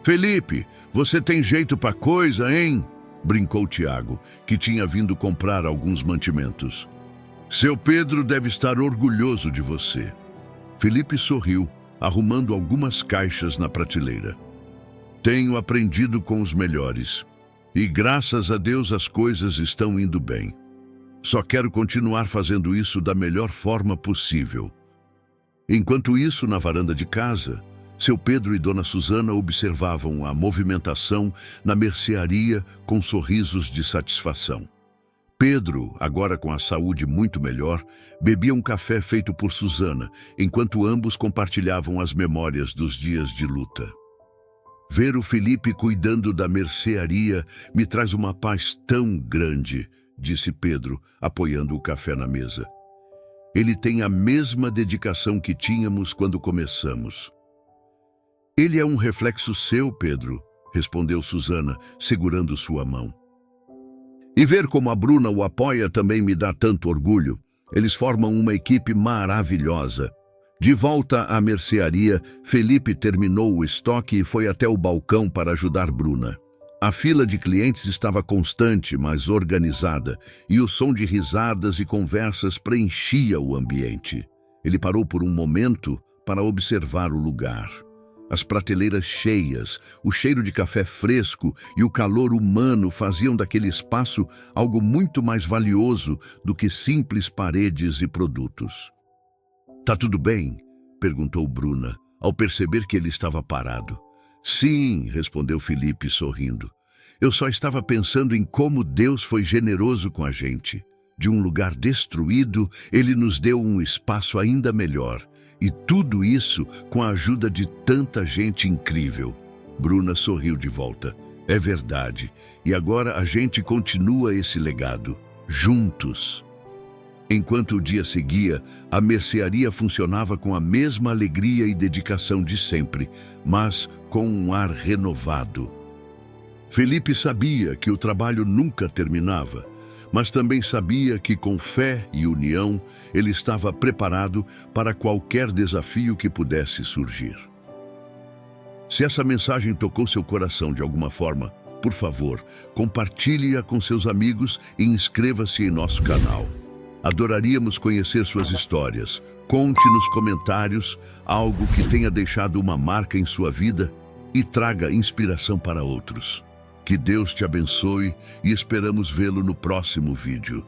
[SPEAKER 1] Felipe, você tem jeito pra coisa, hein? Brincou Tiago, que tinha vindo comprar alguns mantimentos. Seu Pedro deve estar orgulhoso de você. Felipe sorriu, arrumando algumas caixas na prateleira. Tenho aprendido com os melhores. E graças a Deus as coisas estão indo bem. Só quero continuar fazendo isso da melhor forma possível. Enquanto isso, na varanda de casa, seu Pedro e Dona Susana observavam a movimentação na mercearia com sorrisos de satisfação. Pedro, agora com a saúde muito melhor, bebia um café feito por Susana, enquanto ambos compartilhavam as memórias dos dias de luta. Ver o Felipe cuidando da mercearia me traz uma paz tão grande, disse Pedro, apoiando o café na mesa. Ele tem a mesma dedicação que tínhamos quando começamos. Ele é um reflexo seu, Pedro, respondeu Susana, segurando sua mão. E ver como a Bruna o apoia também me dá tanto orgulho. Eles formam uma equipe maravilhosa. De volta à mercearia, Felipe terminou o estoque e foi até o balcão para ajudar Bruna. A fila de clientes estava constante, mas organizada, e o som de risadas e conversas preenchia o ambiente. Ele parou por um momento para observar o lugar. As prateleiras cheias, o cheiro de café fresco e o calor humano faziam daquele espaço algo muito mais valioso do que simples paredes e produtos. "Tá tudo bem?" perguntou Bruna, ao perceber que ele estava parado. "Sim", respondeu Felipe, sorrindo. "Eu só estava pensando em como Deus foi generoso com a gente. De um lugar destruído, Ele nos deu um espaço ainda melhor. E tudo isso com a ajuda de tanta gente incrível." Bruna sorriu de volta. "É verdade. E agora a gente continua esse legado. Juntos." Enquanto o dia seguia, a mercearia funcionava com a mesma alegria e dedicação de sempre, mas com um ar renovado. Felipe sabia que o trabalho nunca terminava, mas também sabia que com fé e união ele estava preparado para qualquer desafio que pudesse surgir. Se essa mensagem tocou seu coração de alguma forma, por favor, compartilhe-a com seus amigos e inscreva-se em nosso canal. Adoraríamos conhecer suas histórias. Conte nos comentários algo que tenha deixado uma marca em sua vida e traga inspiração para outros. Que Deus te abençoe e esperamos vê-lo no próximo vídeo.